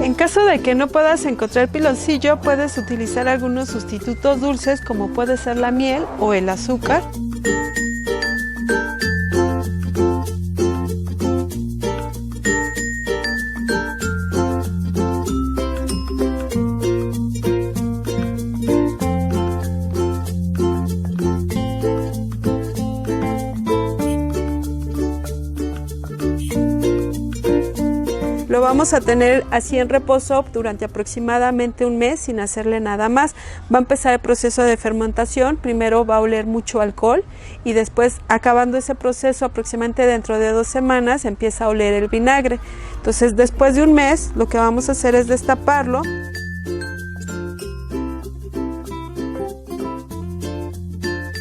En caso de que no puedas encontrar piloncillo, puedes utilizar algunos sustitutos dulces, como puede ser la miel o el azúcar. Lo vamos a tener así en reposo durante aproximadamente un mes sin hacerle nada más. Va a empezar el proceso de fermentación. Primero va a oler mucho alcohol y después, acabando ese proceso, aproximadamente dentro de 2 semanas empieza a oler el vinagre. Entonces, después de un mes, lo que vamos a hacer es destaparlo.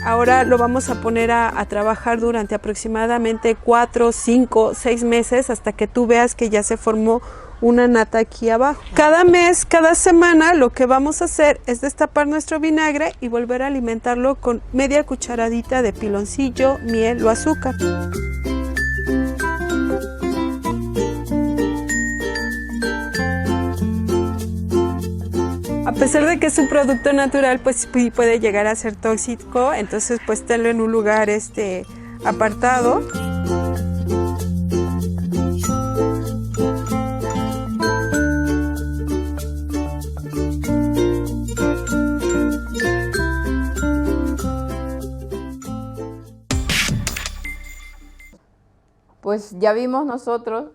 Ahora lo vamos a poner a trabajar durante aproximadamente 4, 5, 6 meses hasta que tú veas que ya se formó una nata aquí abajo. Cada mes, cada semana, lo que vamos a hacer es destapar nuestro vinagre y volver a alimentarlo con media cucharadita de piloncillo, miel o azúcar. A pesar de que es un producto natural, pues puede llegar a ser tóxico, entonces pues tenlo en un lugar apartado. Pues ya vimos nosotros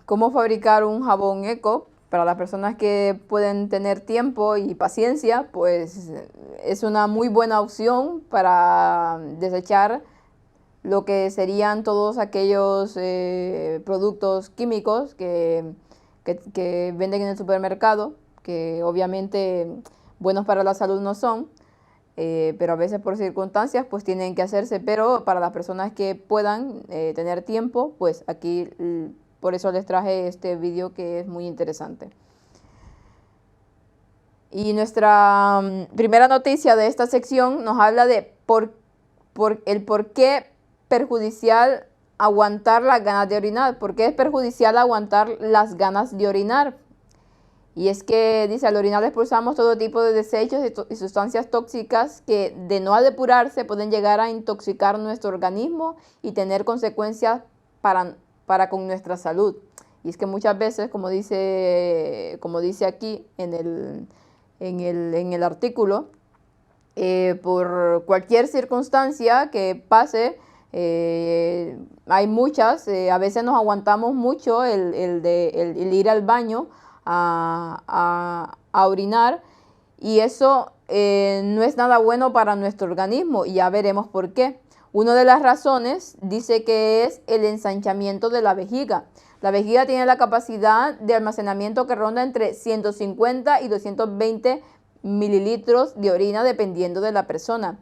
cómo fabricar un jabón eco. Para las personas que pueden tener tiempo y paciencia, pues es una muy buena opción para desechar lo que serían todos aquellos productos químicos que venden en el supermercado, que obviamente buenos para la salud no son. Pero a veces por circunstancias pues tienen que hacerse. Pero para las personas que puedan tener tiempo, pues aquí por eso les traje este vídeo, que es muy interesante. Y nuestra primera noticia de esta sección nos habla de por qué perjudicial aguantar las ganas de orinar. ¿Por qué es perjudicial aguantar las ganas de orinar? Y es que, dice, al orinar expulsamos todo tipo de desechos y sustancias tóxicas que, de no depurarse, pueden llegar a intoxicar nuestro organismo y tener consecuencias para con nuestra salud. Y es que muchas veces, como dice aquí en el artículo, por cualquier circunstancia que pase, hay muchas, a veces nos aguantamos mucho el ir al baño a orinar, y eso no es nada bueno para nuestro organismo, y ya veremos por qué. Una de las razones dice que es el ensanchamiento de la vejiga. La vejiga tiene la capacidad de almacenamiento que ronda entre 150 y 220 mililitros de orina dependiendo de la persona.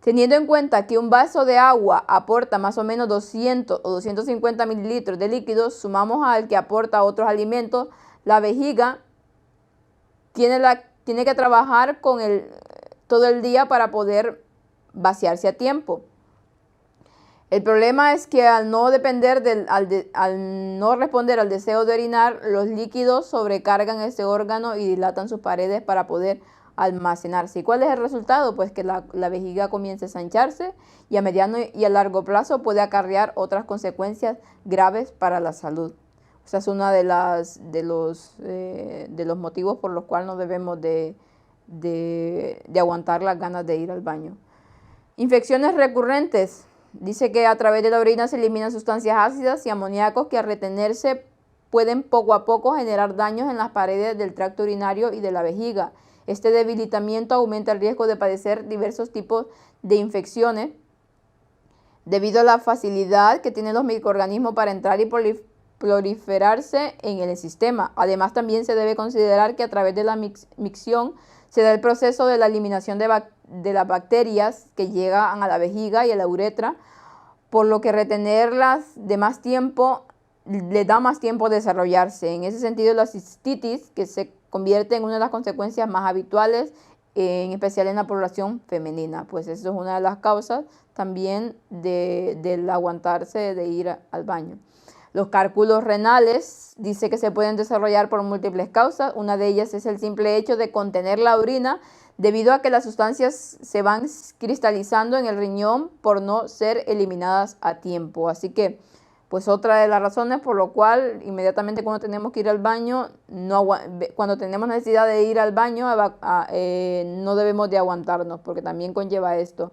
Teniendo en cuenta que un vaso de agua aporta más o menos 200 o 250 mililitros de líquidos, sumamos al que aporta otros alimentos, la vejiga tiene que trabajar todo el día para poder vaciarse a tiempo. El problema es que al no responder al deseo de orinar, los líquidos sobrecargan este órgano y dilatan sus paredes para poder almacenarse. ¿Y cuál es el resultado? Pues que la vejiga comienza a ensancharse y a mediano y a largo plazo puede acarrear otras consecuencias graves para la salud. O sea, es uno de los motivos por los cuales no debemos de aguantar las ganas de ir al baño. Infecciones recurrentes. Dice que a través de la orina se eliminan sustancias ácidas y amoníacos que al retenerse pueden poco a poco generar daños en las paredes del tracto urinario y de la vejiga. Este debilitamiento aumenta el riesgo de padecer diversos tipos de infecciones debido a la facilidad que tienen los microorganismos para entrar y proliferarse en el sistema. Además, también se debe considerar que a través de la micción se da el proceso de la eliminación de las bacterias que llegan a la vejiga y a la uretra, por lo que retenerlas de más tiempo le da más tiempo de desarrollarse. En ese sentido, la cistitis, que se convierte en una de las consecuencias más habituales, en especial en la población femenina, pues eso es una de las causas también del aguantarse de ir al baño. Los cálculos renales dice que se pueden desarrollar por múltiples causas. Una de ellas es el simple hecho de contener la orina debido a que las sustancias se van cristalizando en el riñón por no ser eliminadas a tiempo. Así que, pues otra de las razones por lo cual inmediatamente cuando tenemos que ir al baño, cuando tenemos necesidad de ir al baño, no debemos de aguantarnos, porque también conlleva esto.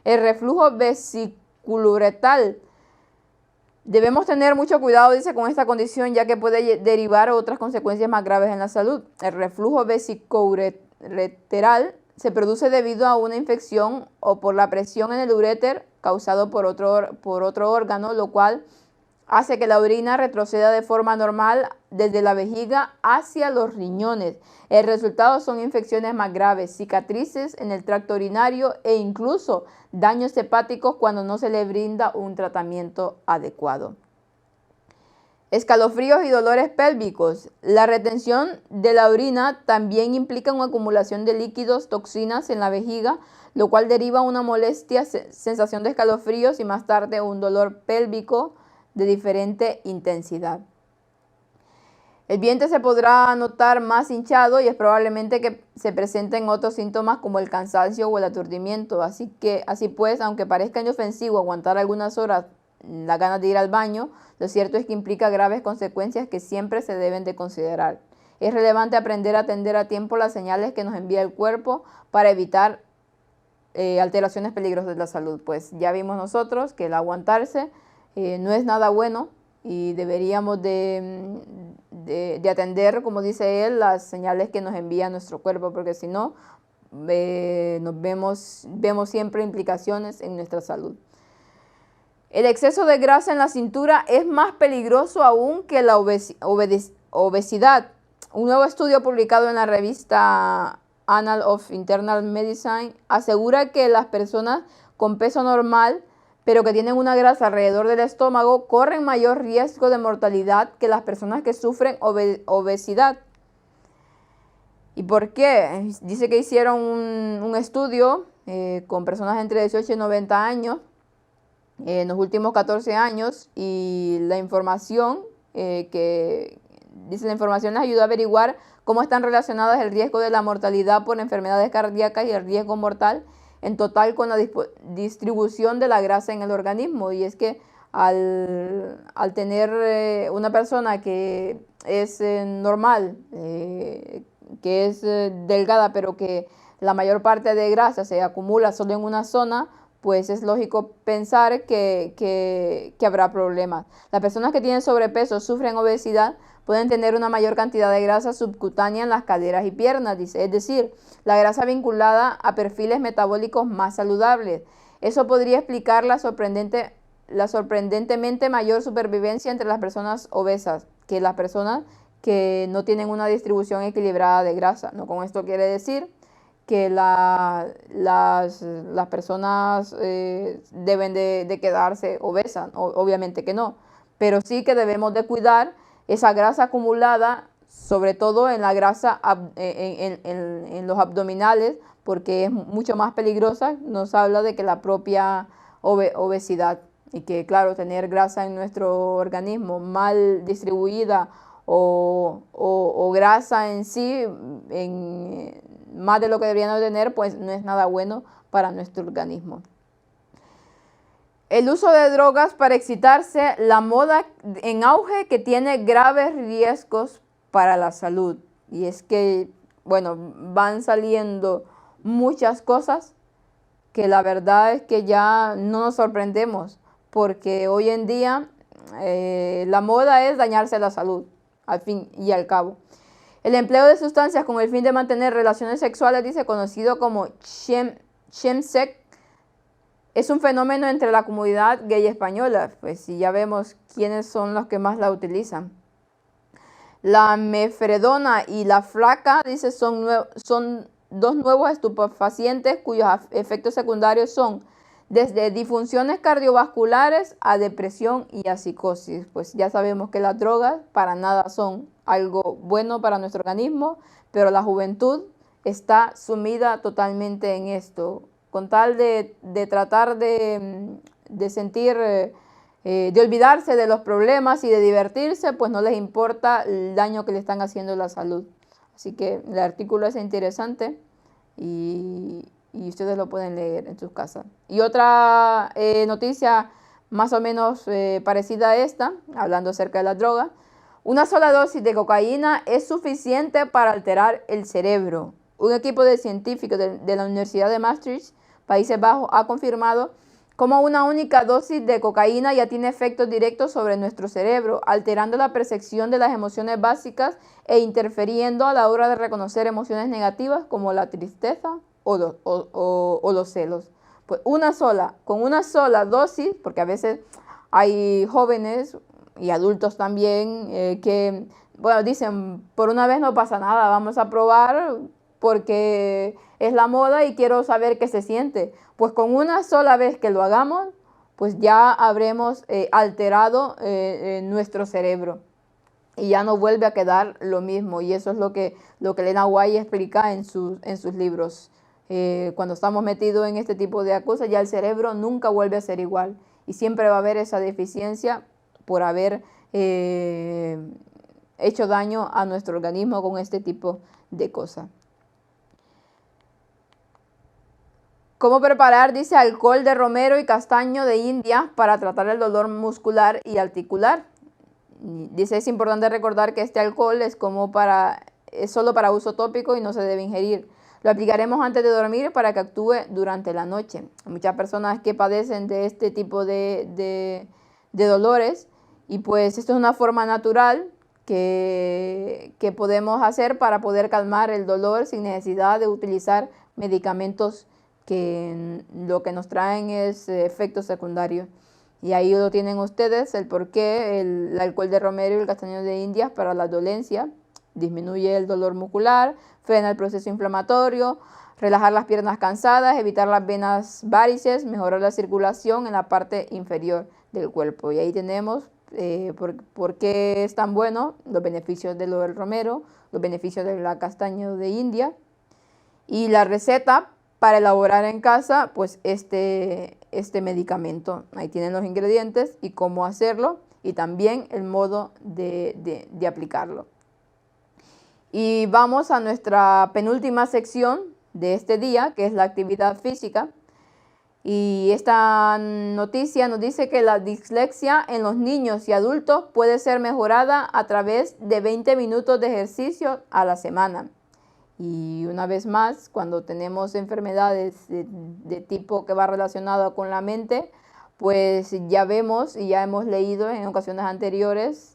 El reflujo vesiculorectal. Debemos tener mucho cuidado, dice, con esta condición, ya que puede derivar otras consecuencias más graves en la salud. El reflujo vesicoureteral se produce debido a una infección o por la presión en el uréter causado por otro órgano, lo cual hace que la orina retroceda de forma normal desde la vejiga hacia los riñones. El resultado son infecciones más graves, cicatrices en el tracto urinario e incluso daños hepáticos cuando no se le brinda un tratamiento adecuado. Escalofríos y dolores pélvicos. La retención de la orina también implica una acumulación de líquidos, toxinas en la vejiga, lo cual deriva una molestia, sensación de escalofríos y más tarde un dolor pélvico de diferente intensidad. El vientre se podrá notar más hinchado y es probablemente que se presenten otros síntomas como el cansancio o el aturdimiento. Así pues, aunque parezca inofensivo aguantar algunas horas las ganas de ir al baño, lo cierto es que implica graves consecuencias que siempre se deben de considerar. Es relevante aprender a atender a tiempo las señales que nos envía el cuerpo para evitar alteraciones peligrosas de la salud. Pues ya vimos nosotros que el aguantarse no es nada bueno y deberíamos de atender, como dice él, las señales que nos envía nuestro cuerpo, porque si no, vemos siempre implicaciones en nuestra salud. El exceso de grasa en la cintura es más peligroso aún que la obesidad. Un nuevo estudio publicado en la revista Annals of Internal Medicine asegura que las personas con peso normal pero que tienen una grasa alrededor del estómago, corren mayor riesgo de mortalidad que las personas que sufren obesidad. ¿Y por qué? Dice que hicieron un estudio con personas entre 18 y 90 años en los últimos 14 años y la información la información les ayuda a averiguar cómo están relacionadas el riesgo de la mortalidad por enfermedades cardíacas y el riesgo mortal en total con la distribución de la grasa en el organismo. Y es que al tener una persona que es normal, que es delgada, pero que la mayor parte de grasa se acumula solo en una zona, pues es lógico pensar que habrá problemas. Las personas que tienen sobrepeso, sufren obesidad, pueden tener una mayor cantidad de grasa subcutánea en las caderas y piernas, dice, es decir, la grasa vinculada a perfiles metabólicos más saludables. Eso podría explicar la sorprendentemente mayor supervivencia entre las personas obesas que las personas que no tienen una distribución equilibrada de grasa. No con esto quiere decir que las personas deben de quedarse obesas, obviamente que no, pero sí que debemos de cuidar esa grasa acumulada, sobre todo en la grasa en los abdominales, porque es mucho más peligrosa, nos habla de que la propia obesidad. Y que claro, tener grasa en nuestro organismo mal distribuida o grasa en sí, más de lo que deberían tener, pues no es nada bueno para nuestro organismo. El uso de drogas para excitarse, la moda en auge que tiene graves riesgos para la salud. Y es que, bueno, van saliendo muchas cosas que la verdad es que ya no nos sorprendemos, porque hoy en día la moda es dañarse la salud, al fin y al cabo. El empleo de sustancias con el fin de mantener relaciones sexuales, dice, conocido como chemsex, es un fenómeno entre la comunidad gay española, pues si ya vemos quiénes son los que más la utilizan. La mefedrona y la flaca, dice, son dos nuevos estupefacientes cuyos efectos secundarios son desde disfunciones cardiovasculares a depresión y a psicosis. Pues ya sabemos que las drogas para nada son algo bueno para nuestro organismo, pero la juventud está sumida totalmente en esto. Con tal de tratar de sentir, de olvidarse de los problemas y de divertirse, pues no les importa el daño que le están haciendo a la salud. Así que el artículo es interesante y ustedes lo pueden leer en sus casas. Y otra noticia más o menos parecida a esta, hablando acerca de la droga: una sola dosis de cocaína es suficiente para alterar el cerebro. Un equipo de científicos de la Universidad de Maastricht, Países Bajos, ha confirmado cómo una única dosis de cocaína ya tiene efectos directos sobre nuestro cerebro, alterando la percepción de las emociones básicas e interfiriendo a la hora de reconocer emociones negativas como la tristeza o los celos. Pues con una sola dosis, porque a veces hay jóvenes y adultos también que, bueno, dicen, por una vez no pasa nada, vamos a probar porque es la moda y quiero saber qué se siente. Pues con una sola vez que lo hagamos, pues ya habremos alterado nuestro cerebro y ya no vuelve a quedar lo mismo. Y eso es lo que Lena White explica en sus libros. Cuando estamos metidos en este tipo de cosas, ya el cerebro nunca vuelve a ser igual y siempre va a haber esa deficiencia por haber hecho daño a nuestro organismo con este tipo de cosas. ¿Cómo preparar? Dice, alcohol de romero y castaño de India para tratar el dolor muscular y articular. Dice, es importante recordar que este alcohol es solo para uso tópico y no se debe ingerir. Lo aplicaremos antes de dormir para que actúe durante la noche. Hay muchas personas que padecen de este tipo de dolores y pues esto es una forma natural que podemos hacer para poder calmar el dolor sin necesidad de utilizar medicamentos que lo que nos traen es efectos secundarios. Y ahí lo tienen ustedes, el por qué el alcohol de romero y el castaño de India para la dolencia. Disminuye el dolor muscular, frena el proceso inflamatorio, relajar las piernas cansadas, evitar las venas varices, mejorar la circulación en la parte inferior del cuerpo. Y ahí tenemos ¿Por qué es tan bueno? Los beneficios de lo del romero, los beneficios de la castaña de India y la receta para elaborar en casa pues este medicamento. Ahí tienen los ingredientes y cómo hacerlo y también el modo de aplicarlo. Y vamos a nuestra penúltima sección de este día, que es la actividad física. Y esta noticia nos dice que la dislexia en los niños y adultos puede ser mejorada a través de 20 minutos de ejercicio a la semana. Y una vez más, cuando tenemos enfermedades de tipo que va relacionado con la mente, pues ya vemos y ya hemos leído en ocasiones anteriores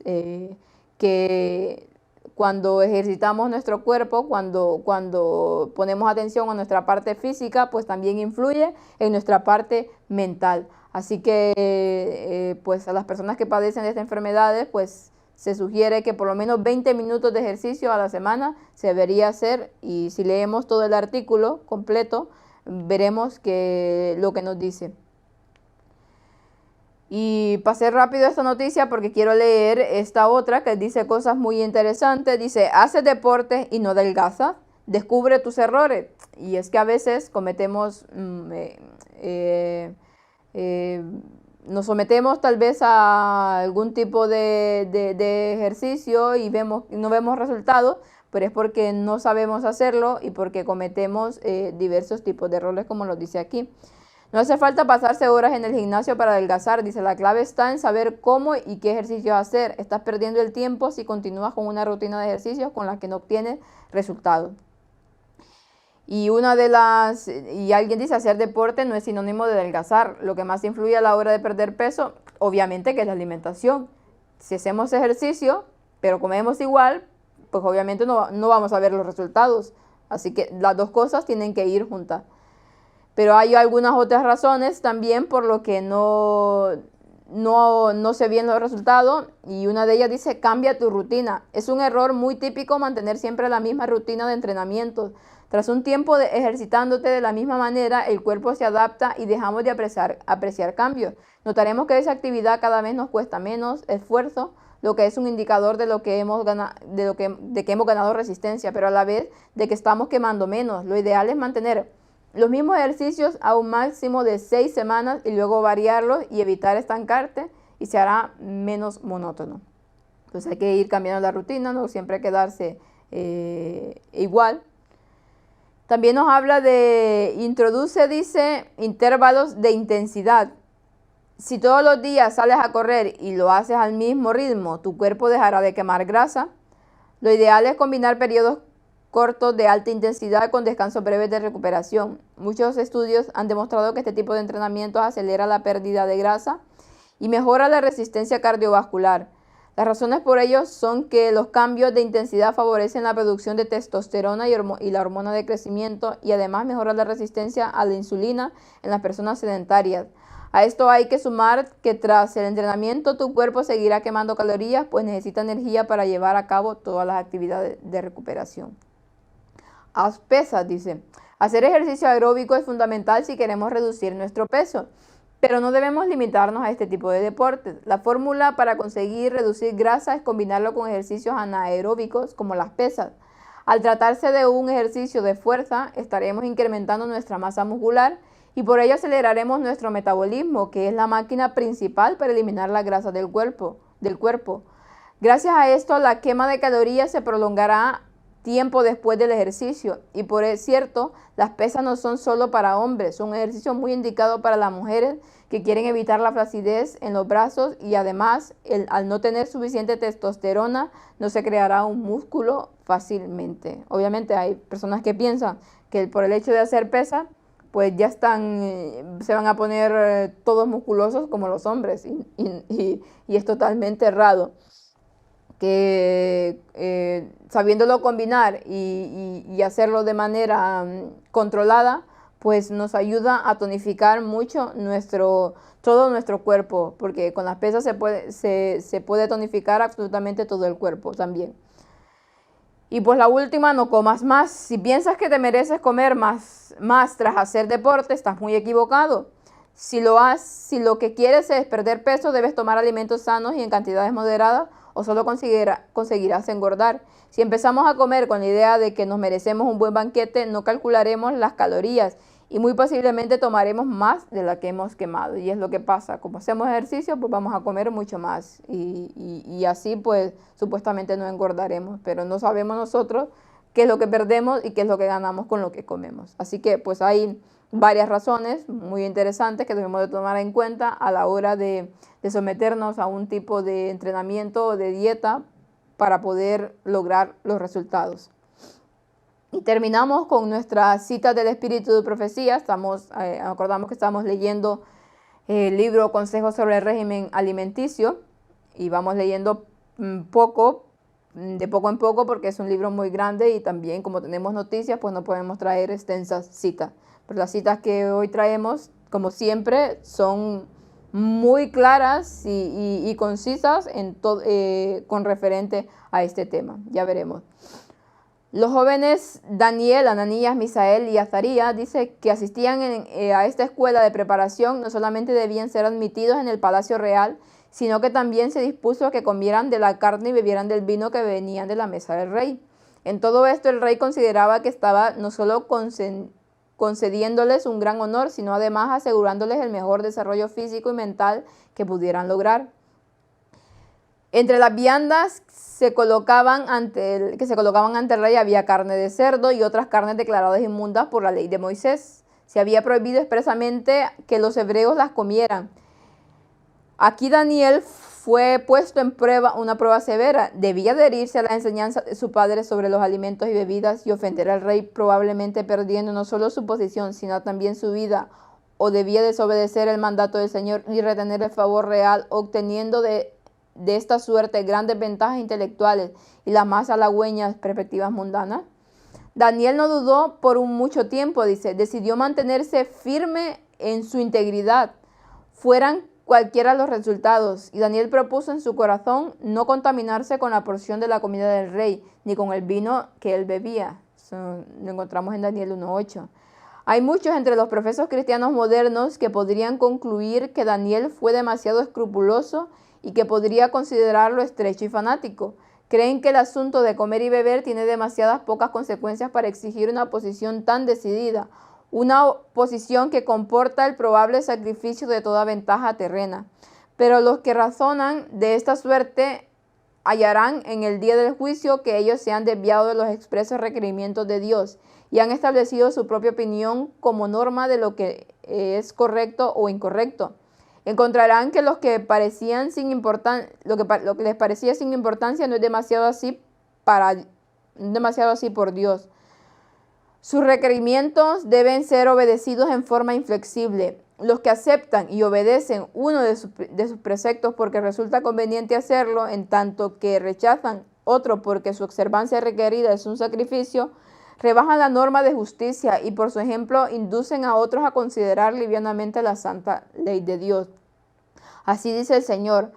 que cuando ejercitamos nuestro cuerpo, cuando ponemos atención a nuestra parte física, pues también influye en nuestra parte mental. Así que pues a las personas que padecen de estas enfermedades, pues se sugiere que por lo menos 20 minutos de ejercicio a la semana se debería hacer, y si leemos todo el artículo completo, veremos lo que nos dice. Y pasé rápido esta noticia porque quiero leer esta otra que dice cosas muy interesantes. Dice, haces deporte y no adelgazas, descubre tus errores. Y es que a veces cometemos nos sometemos tal vez a algún tipo de ejercicio y no vemos resultados, pero es porque no sabemos hacerlo y porque cometemos diversos tipos de errores, como lo dice aquí. No hace falta pasarse horas en el gimnasio para adelgazar. Dice, la clave está en saber cómo y qué ejercicios hacer. Estás perdiendo el tiempo si continúas con una rutina de ejercicios con la que no obtienes resultados. Y alguien dice, hacer deporte no es sinónimo de adelgazar. Lo que más influye a la hora de perder peso, obviamente, que es la alimentación. Si hacemos ejercicio, pero comemos igual, pues obviamente no vamos a ver los resultados. Así que las dos cosas tienen que ir juntas. Pero hay algunas otras razones también por lo que no se ven los resultados, y una de ellas dice, cambia tu rutina. Es un error muy típico mantener siempre la misma rutina de entrenamiento. Tras un tiempo ejercitándote de la misma manera, el cuerpo se adapta y dejamos de apreciar cambios. Notaremos que esa actividad cada vez nos cuesta menos esfuerzo, lo que es un indicador de que hemos ganado resistencia, pero a la vez de que estamos quemando menos. Lo ideal es mantener los mismos ejercicios a un máximo de 6 semanas y luego variarlos y evitar estancarte, y se hará menos monótono. Entonces hay que ir cambiando la rutina, no siempre quedarse igual. También nos habla dice, intervalos de intensidad. Si todos los días sales a correr y lo haces al mismo ritmo, tu cuerpo dejará de quemar grasa. Lo ideal es combinar periodos cortos de alta intensidad con descansos breves de recuperación. Muchos estudios han demostrado que este tipo de entrenamiento acelera la pérdida de grasa y mejora la resistencia cardiovascular. Las razones por ello son que los cambios de intensidad favorecen la producción de testosterona y la hormona de crecimiento, y además mejora la resistencia a la insulina en las personas sedentarias. A esto hay que sumar que tras el entrenamiento tu cuerpo seguirá quemando calorías, pues necesita energía para llevar a cabo todas las actividades de recuperación. Haz pesas, dice. Hacer ejercicio aeróbico es fundamental si queremos reducir nuestro peso, pero no debemos limitarnos a este tipo de deportes. La fórmula para conseguir reducir grasa es combinarlo con ejercicios anaeróbicos como las pesas. Al tratarse de un ejercicio de fuerza, estaremos incrementando nuestra masa muscular y por ello aceleraremos nuestro metabolismo, que es la máquina principal para eliminar la grasa del cuerpo. Gracias a esto, la quema de calorías se prolongará tiempo después del ejercicio. Y por cierto, las pesas no son solo para hombres, son un ejercicio muy indicado para las mujeres que quieren evitar la flacidez en los brazos, y además al no tener suficiente testosterona no se creará un músculo fácilmente. Obviamente hay personas que piensan que por el hecho de hacer pesas pues ya se van a poner todos musculosos como los hombres, y es totalmente errado. Que sabiéndolo combinar y hacerlo de manera controlada, pues nos ayuda a tonificar mucho todo nuestro cuerpo, porque con las pesas se puede tonificar absolutamente todo el cuerpo también. Y pues la última, no comas más. Si piensas que te mereces comer más tras hacer deporte, estás muy equivocado. Si lo que quieres es perder peso, debes tomar alimentos sanos y en cantidades moderadas o solo conseguirás engordar. Si empezamos a comer con la idea de que nos merecemos un buen banquete, no calcularemos las calorías y muy posiblemente tomaremos más de la que hemos quemado. Y es lo que pasa, como hacemos ejercicio, pues vamos a comer mucho más y así pues supuestamente no engordaremos, pero no sabemos nosotros qué es lo que perdemos y qué es lo que ganamos con lo que comemos. Así que pues hay varias razones muy interesantes que debemos de tomar en cuenta a la hora de someternos a un tipo de entrenamiento o de dieta para poder lograr los resultados. Y terminamos con nuestra cita del Espíritu de Profecía. Acordamos que estamos leyendo el libro Consejos sobre el régimen alimenticio y vamos leyendo de poco en poco porque es un libro muy grande y también como tenemos noticias pues no podemos traer extensas citas. Pero las citas que hoy traemos, como siempre, son muy claras y concisas con referente a este tema. Ya veremos. Los jóvenes Daniel, Ananías, Misael y Azarías dice que asistían a esta escuela de preparación no solamente debían ser admitidos en el palacio real, sino que también se dispuso a que comieran de la carne y bebieran del vino que venían de la mesa del rey. En todo esto el rey consideraba que estaba no solo concediéndoles un gran honor, sino además asegurándoles el mejor desarrollo físico y mental que pudieran lograr. Entre las viandas que se colocaban ante el rey había carne de cerdo y otras carnes declaradas inmundas por la ley de Moisés. Se había prohibido expresamente que los hebreos las comieran. Aquí Daniel fue puesto en prueba, una prueba severa. Debía adherirse a la enseñanza de su padre sobre los alimentos y bebidas y ofender al rey, probablemente perdiendo no solo su posición, sino también su vida, o debía desobedecer el mandato del Señor y retener el favor real, obteniendo de esta suerte grandes ventajas intelectuales y las más halagüeñas perspectivas mundanas. Daniel no dudó por mucho tiempo, dice, decidió mantenerse firme en su integridad, fueran cualquiera los resultados, y Daniel propuso en su corazón no contaminarse con la porción de la comida del rey, ni con el vino que él bebía. Eso lo encontramos en Daniel 1:8. Hay muchos entre los profesos cristianos modernos que podrían concluir que Daniel fue demasiado escrupuloso y que podría considerarlo estrecho y fanático. Creen que el asunto de comer y beber tiene demasiadas pocas consecuencias para exigir una posición tan decidida, una posición que comporta el probable sacrificio de toda ventaja terrena. Pero los que razonan de esta suerte hallarán en el día del juicio que ellos se han desviado de los expresos requerimientos de Dios y han establecido su propia opinión como norma de lo que es correcto o incorrecto. Encontrarán que lo que les parecía sin importancia no es demasiado así por Dios. Sus requerimientos deben ser obedecidos en forma inflexible. Los que aceptan y obedecen uno de sus preceptos porque resulta conveniente hacerlo, en tanto que rechazan otro porque su observancia requerida es un sacrificio, rebajan la norma de justicia y por su ejemplo inducen a otros a considerar livianamente la santa ley de Dios. Así dice el Señor,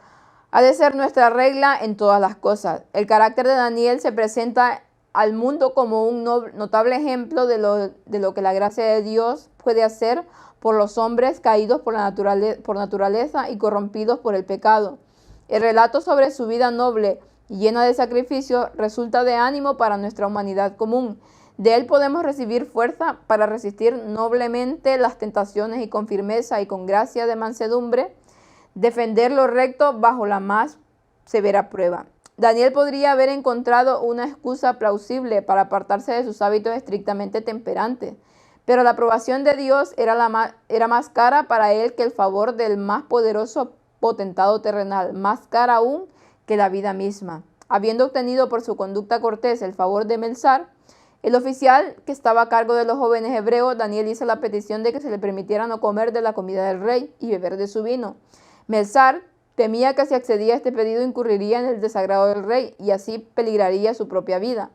ha de ser nuestra regla en todas las cosas. El carácter de Daniel se presenta al mundo como un notable ejemplo de lo que la gracia de Dios puede hacer por los hombres caídos por naturaleza y corrompidos por el pecado. El relato sobre su vida noble y llena de sacrificio resulta de ánimo para nuestra humanidad común. De él podemos recibir fuerza para resistir noblemente las tentaciones y con firmeza y con gracia de mansedumbre defender lo recto bajo la más severa prueba. Daniel podría haber encontrado una excusa plausible para apartarse de sus hábitos estrictamente temperantes, pero la aprobación de Dios era más cara para él que el favor del más poderoso potentado terrenal, más cara aún que la vida misma. Habiendo obtenido por su conducta cortés el favor de Melsar, el oficial que estaba a cargo de los jóvenes hebreos, Daniel hizo la petición de que se le permitiera no comer de la comida del rey y beber de su vino. Melsar temía que si accedía a este pedido incurriría en el desagrado del rey y así peligraría su propia vida.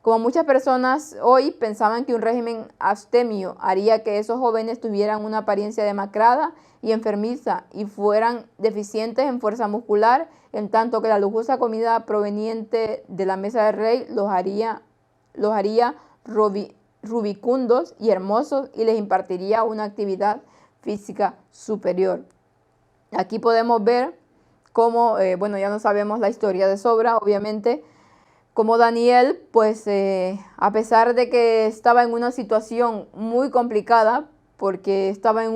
Como muchas personas hoy pensaban que un régimen abstemio haría que esos jóvenes tuvieran una apariencia demacrada y enfermiza y fueran deficientes en fuerza muscular, en tanto que la lujosa comida proveniente de la mesa del rey los haría rubicundos y hermosos y les impartiría una actividad física superior. Aquí podemos ver cómo, bueno, ya no sabemos la historia de sobra, obviamente, como Daniel, pues a pesar de que estaba en una situación muy complicada, porque estaba en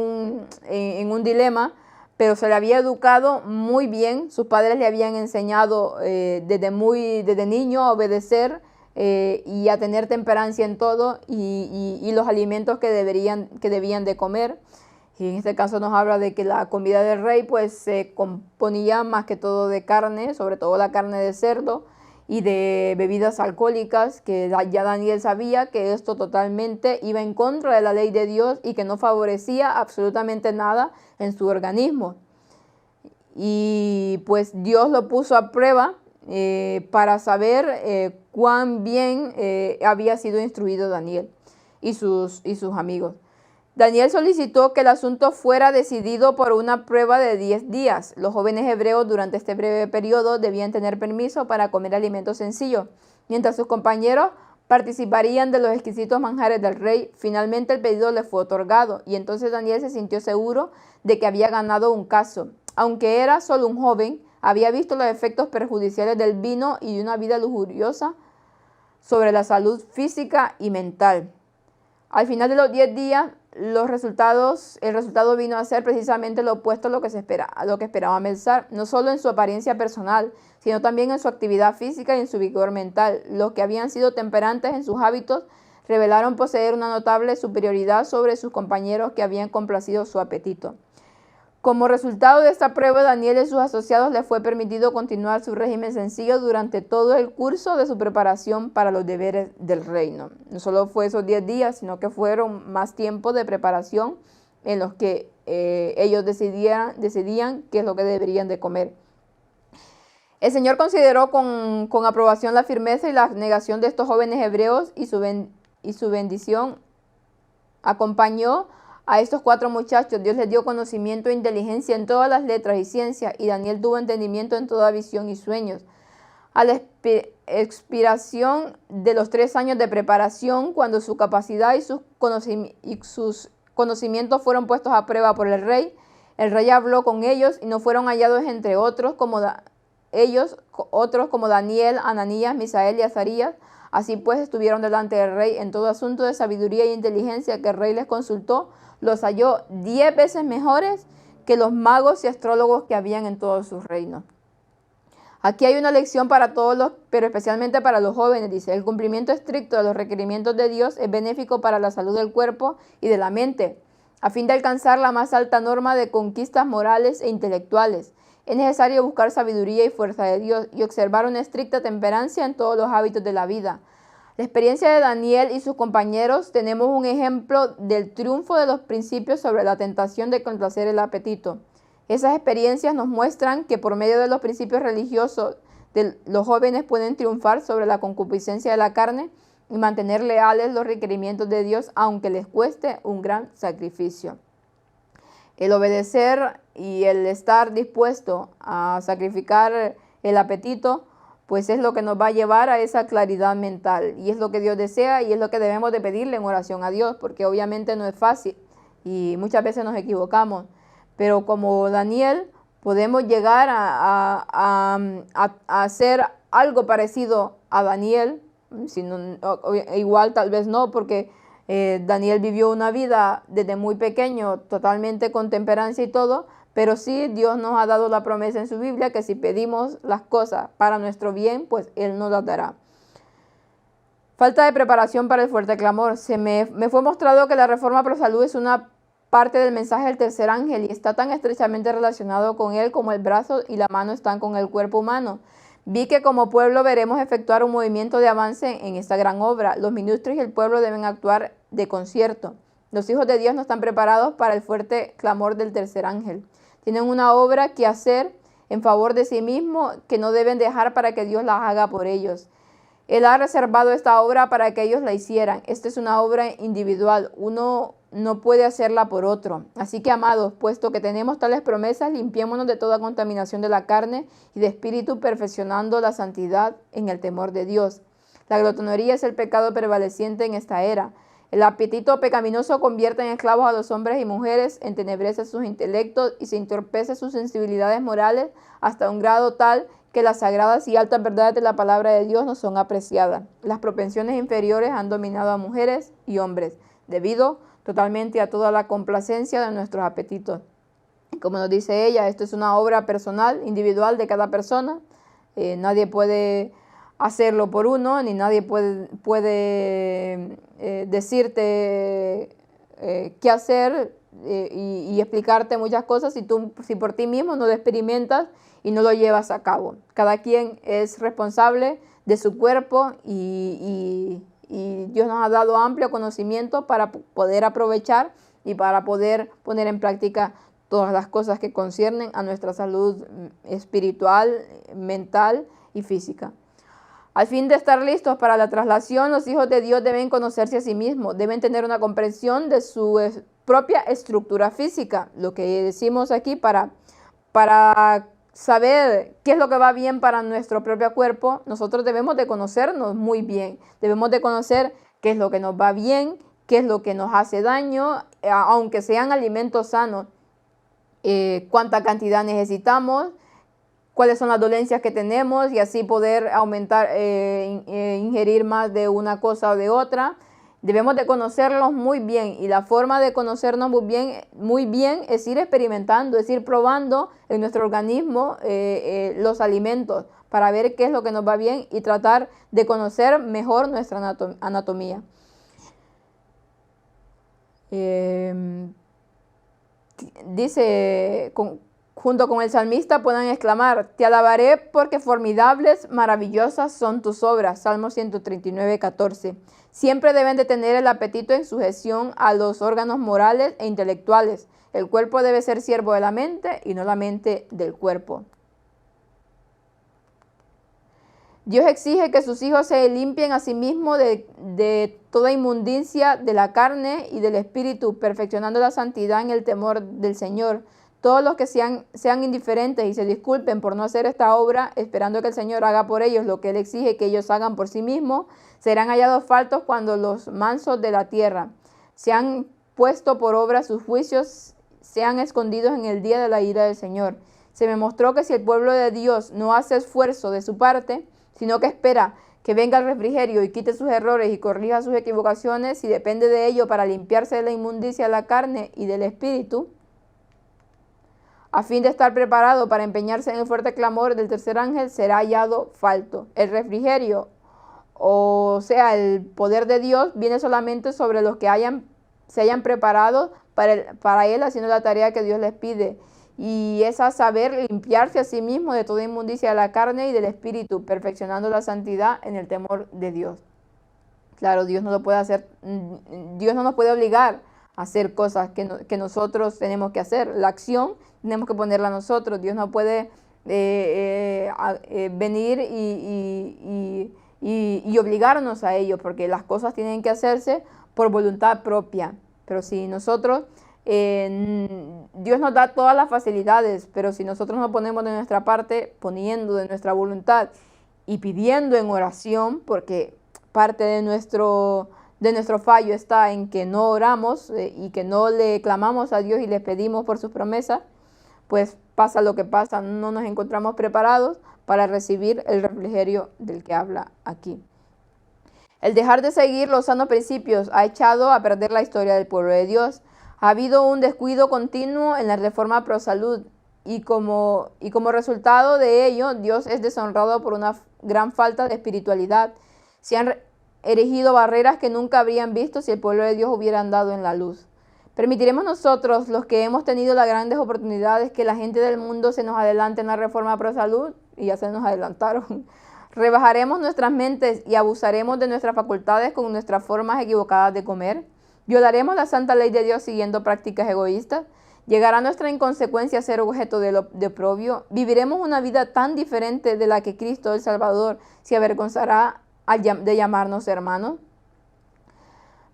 un dilema, pero se le había educado muy bien, sus padres le habían enseñado desde niño a obedecer y a tener temperancia en todo y los alimentos que debían de comer. Y en este caso nos habla de que la comida del rey pues se componía más que todo de carne, sobre todo la carne de cerdo y de bebidas alcohólicas, que ya Daniel sabía que esto totalmente iba en contra de la ley de Dios y que no favorecía absolutamente nada en su organismo. Y pues Dios lo puso a prueba para saber cuán bien había sido instruido Daniel y sus amigos. Daniel solicitó que el asunto fuera decidido por una prueba de 10 días. Los jóvenes hebreos durante este breve periodo debían tener permiso para comer alimentos sencillos, mientras sus compañeros participarían de los exquisitos manjares del rey. Finalmente el pedido le fue otorgado y entonces Daniel se sintió seguro de que había ganado un caso. Aunque era solo un joven, había visto los efectos perjudiciales del vino y de una vida lujuriosa sobre la salud física y mental. Al final de los 10 días, el resultado vino a ser precisamente lo opuesto a lo que esperaba Melzar, no solo en su apariencia personal, sino también en su actividad física y en su vigor mental. Los que habían sido temperantes en sus hábitos revelaron poseer una notable superioridad sobre sus compañeros que habían complacido su apetito. Como resultado de esta prueba, Daniel y sus asociados les fue permitido continuar su régimen sencillo durante todo el curso de su preparación para los deberes del reino. No solo fue esos 10 días, sino que fueron más tiempo de preparación en los que ellos decidían qué es lo que deberían de comer. El Señor consideró con aprobación la firmeza y la negación de estos jóvenes hebreos y su bendición acompañó a estos 4 muchachos. Dios les dio conocimiento e inteligencia en todas las letras y ciencias, y Daniel tuvo entendimiento en toda visión y sueños. A la expiración de los 3 años de preparación, cuando su capacidad y sus conocimientos fueron puestos a prueba por el rey habló con ellos y no fueron hallados entre otros como Daniel, Ananías, Misael y Azarías. Así pues estuvieron delante del rey en todo asunto de sabiduría y inteligencia que el rey les consultó. Los halló 10 veces mejores que los magos y astrólogos que habían en todos sus reinos. Aquí hay una lección para todos, pero especialmente para los jóvenes. Dice, el cumplimiento estricto de los requerimientos de Dios es benéfico para la salud del cuerpo y de la mente, a fin de alcanzar la más alta norma de conquistas morales e intelectuales. Es necesario buscar sabiduría y fuerza de Dios y observar una estricta temperancia en todos los hábitos de la vida. La experiencia de Daniel y sus compañeros tenemos un ejemplo del triunfo de los principios sobre la tentación de complacer el apetito. Esas experiencias nos muestran que por medio de los principios religiosos los jóvenes pueden triunfar sobre la concupiscencia de la carne y mantener leales los requerimientos de Dios, aunque les cueste un gran sacrificio. El obedecer y el estar dispuesto a sacrificar el apetito, pues es lo que nos va a llevar a esa claridad mental, y es lo que Dios desea y es lo que debemos de pedirle en oración a Dios, porque obviamente no es fácil y muchas veces nos equivocamos, pero como Daniel podemos llegar a hacer algo parecido a Daniel, igual tal vez no, porque Daniel vivió una vida desde muy pequeño totalmente con temperancia y todo, pero sí Dios nos ha dado la promesa en su Biblia que si pedimos las cosas para nuestro bien, pues Él nos las dará. Falta de preparación para el fuerte clamor. Me fue mostrado que la reforma pro salud es una parte del mensaje del tercer ángel y está tan estrechamente relacionado con él como el brazo y la mano están con el cuerpo humano. Vi que como pueblo veremos efectuar un movimiento de avance en esta gran obra. Los ministros y el pueblo deben actuar de concierto. Los hijos de Dios no están preparados para el fuerte clamor del tercer ángel. Tienen una obra que hacer en favor de sí mismo que no deben dejar para que Dios la haga por ellos. Él ha reservado esta obra para que ellos la hicieran. Esta es una obra individual. Uno no puede hacerla por otro. Así que, amados, puesto que tenemos tales promesas, limpiémonos de toda contaminación de la carne y de espíritu, perfeccionando la santidad en el temor de Dios. La glotonería es el pecado prevaleciente en esta era. El apetito pecaminoso convierte en esclavos a los hombres y mujeres, entenebrece sus intelectos y se entorpece sus sensibilidades morales hasta un grado tal que las sagradas y altas verdades de la palabra de Dios no son apreciadas. Las propensiones inferiores han dominado a mujeres y hombres, debido totalmente a toda la complacencia de nuestros apetitos. Como nos dice ella, esto es una obra personal, individual de cada persona. Nadie puede hacerlo por uno, ni nadie puede decirte qué hacer y explicarte muchas cosas si por ti mismo no lo experimentas y no lo llevas a cabo. Cada quien es responsable de su cuerpo y Dios nos ha dado amplio conocimiento para poder aprovechar y para poder poner en práctica todas las cosas que conciernen a nuestra salud espiritual, mental y física. Al fin de estar listos para la traslación, los hijos de Dios deben conocerse a sí mismos, deben tener una comprensión de su propia estructura física, lo que decimos aquí para saber qué es lo que va bien para nuestro propio cuerpo. Nosotros debemos de conocernos muy bien, debemos de conocer qué es lo que nos va bien, qué es lo que nos hace daño, aunque sean alimentos sanos, cuánta cantidad necesitamos, cuáles son las dolencias que tenemos y así poder aumentar, ingerir más de una cosa o de otra. Debemos de conocerlos muy bien y la forma de conocernos muy bien es ir experimentando, es ir probando en nuestro organismo los alimentos para ver qué es lo que nos va bien y tratar de conocer mejor nuestra anatomía. Dice, junto con el salmista puedan exclamar: te alabaré porque formidables, maravillosas son tus obras. Salmo 139, 14. Siempre deben de tener el apetito en sujeción a los órganos morales e intelectuales. El cuerpo debe ser siervo de la mente y no la mente del cuerpo. Dios exige que sus hijos se limpien a sí mismos de toda inmundicia de la carne y del espíritu, perfeccionando la santidad en el temor del Señor. Todos los que sean indiferentes y se disculpen por no hacer esta obra, esperando que el Señor haga por ellos lo que Él exige que ellos hagan por sí mismos, serán hallados faltos cuando los mansos de la tierra se han puesto por obra sus juicios, sean escondidos en el día de la ira del Señor. Se me mostró que si el pueblo de Dios no hace esfuerzo de su parte, sino que espera que venga el refrigerio y quite sus errores y corrija sus equivocaciones, y depende de ello para limpiarse de la inmundicia de la carne y del espíritu, a fin de estar preparado para empeñarse en el fuerte clamor del tercer ángel, será hallado falto. El refrigerio, o sea, el poder de Dios, viene solamente sobre los que se hayan preparado para Él, haciendo la tarea que Dios les pide. Y es a saber limpiarse a sí mismo de toda inmundicia de la carne y del espíritu, perfeccionando la santidad en el temor de Dios. Claro, Dios no lo puede hacer, Dios no nos puede obligar a hacer cosas que nosotros tenemos que hacer. La acción tenemos que ponerla nosotros. Dios no puede venir y obligarnos a ello, porque las cosas tienen que hacerse por voluntad propia. Pero si nosotros, Dios nos da todas las facilidades, pero si nosotros no ponemos de nuestra parte, poniendo de nuestra voluntad y pidiendo en oración, porque parte de nuestro fallo está en que no oramos y que no le clamamos a Dios y le pedimos por sus promesas, pues pasa lo que pasa, no nos encontramos preparados para recibir el refrigerio del que habla aquí. El dejar de seguir los sanos principios ha echado a perder la historia del pueblo de Dios. Ha habido un descuido continuo en la reforma pro salud y como resultado de ello, Dios es deshonrado por una gran falta de espiritualidad. Se han erigido barreras que nunca habrían visto si el pueblo de Dios hubiera andado en la luz. ¿Permitiremos nosotros, los que hemos tenido las grandes oportunidades, que la gente del mundo se nos adelante en la reforma pro salud? Y ya se nos adelantaron. ¿Rebajaremos nuestras mentes y abusaremos de nuestras facultades con nuestras formas equivocadas de comer? ¿Violaremos la santa ley de Dios siguiendo prácticas egoístas? ¿Llegará nuestra inconsecuencia a ser objeto de oprobio? ¿Viviremos una vida tan diferente de la que Cristo el Salvador se avergonzará de llamarnos hermanos?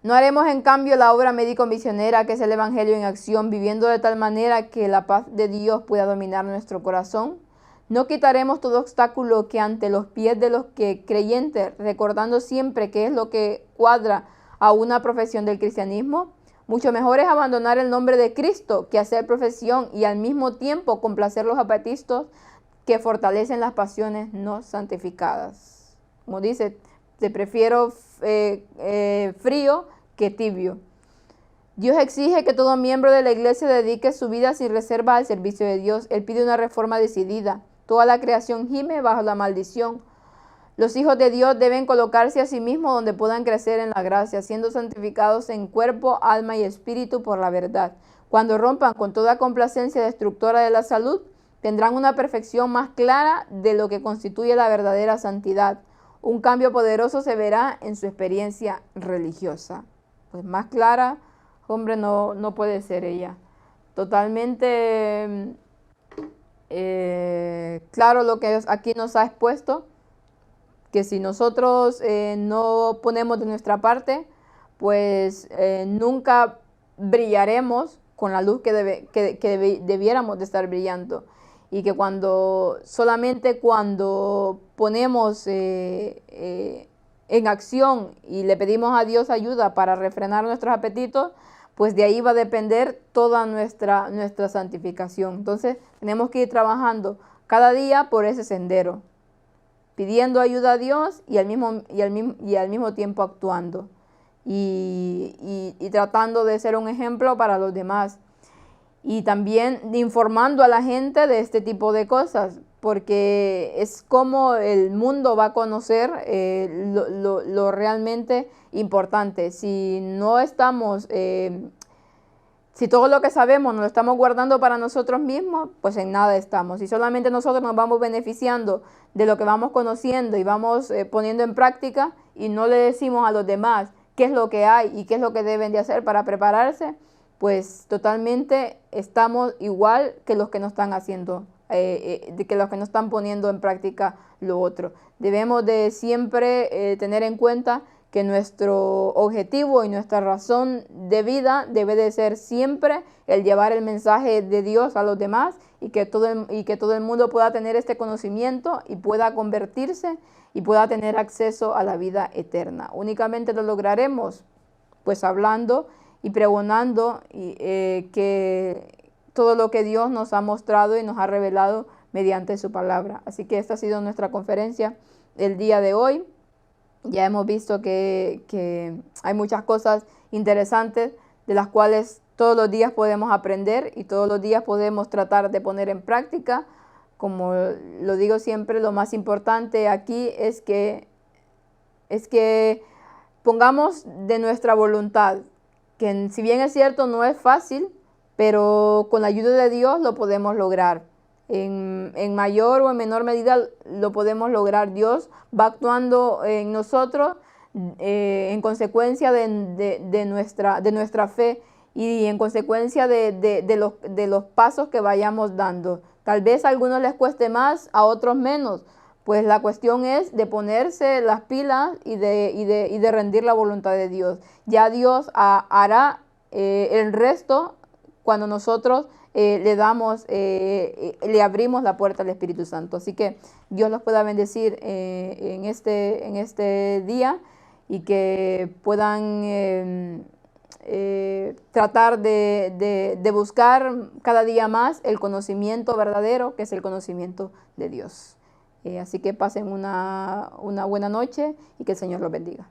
¿No haremos en cambio la obra médico-misionera que es el Evangelio en acción, viviendo de tal manera que la paz de Dios pueda dominar nuestro corazón? ¿No quitaremos todo obstáculo que ante los pies de los que creyentes, recordando siempre qué es lo que cuadra a una profesión del cristianismo? Mucho mejor es abandonar el nombre de Cristo que hacer profesión y al mismo tiempo complacer los apetitos que fortalecen las pasiones no santificadas. Como dice, te prefiero frío que tibio. Dios exige que todo miembro de la iglesia dedique su vida sin reserva al servicio de Dios. Él pide una reforma decidida. Toda la creación gime bajo la maldición. Los hijos de Dios deben colocarse a sí mismos donde puedan crecer en la gracia, siendo santificados en cuerpo, alma y espíritu por la verdad. Cuando rompan con toda complacencia destructora de la salud, tendrán una perfección más clara de lo que constituye la verdadera santidad. Un cambio poderoso se verá en su experiencia religiosa. Pues más clara, hombre, no puede ser ella. Totalmente claro lo que aquí nos ha expuesto, que si nosotros no ponemos de nuestra parte, pues nunca brillaremos con la luz que debiéramos de estar brillando. Y que solamente cuando ponemos en acción y le pedimos a Dios ayuda para refrenar nuestros apetitos, pues de ahí va a depender toda nuestra santificación. Entonces tenemos que ir trabajando cada día por ese sendero, pidiendo ayuda a Dios y al mismo tiempo actuando y tratando de ser un ejemplo para los demás. Y también informando a la gente de este tipo de cosas, porque es como el mundo va a conocer lo realmente importante. Si no estamos, si todo lo que sabemos nos lo estamos guardando para nosotros mismos, pues en nada estamos. Si solamente nosotros nos vamos beneficiando de lo que vamos conociendo y vamos poniendo en práctica y no le decimos a los demás qué es lo que hay y qué es lo que deben de hacer para prepararse, pues totalmente estamos igual que los que no están haciendo, que los que no están poniendo en práctica lo otro. Debemos de siempre tener en cuenta que nuestro objetivo y nuestra razón de vida debe de ser siempre el llevar el mensaje de Dios a los demás y que todo el mundo pueda tener este conocimiento y pueda convertirse y pueda tener acceso a la vida eterna. Únicamente lo lograremos pues hablando y pregonando que todo lo que Dios nos ha mostrado y nos ha revelado mediante su palabra. Así que esta ha sido nuestra conferencia el día de hoy. Ya hemos visto que hay muchas cosas interesantes de las cuales todos los días podemos aprender y todos los días podemos tratar de poner en práctica. Como lo digo siempre, lo más importante aquí es que pongamos de nuestra voluntad, que si bien es cierto no es fácil, pero con la ayuda de Dios lo podemos lograr. En mayor o en menor medida lo podemos lograr. Dios va actuando en nosotros en consecuencia de nuestra fe y en consecuencia de los pasos que vayamos dando. Tal vez a algunos les cueste más, a otros menos. Pues la cuestión es de ponerse las pilas y de rendir la voluntad de Dios. Ya Dios hará el resto cuando nosotros le abrimos la puerta al Espíritu Santo. Así que Dios los pueda bendecir en este día y que puedan tratar de buscar cada día más el conocimiento verdadero, que es el conocimiento de Dios. Así que pasen una buena noche y que el Señor los bendiga.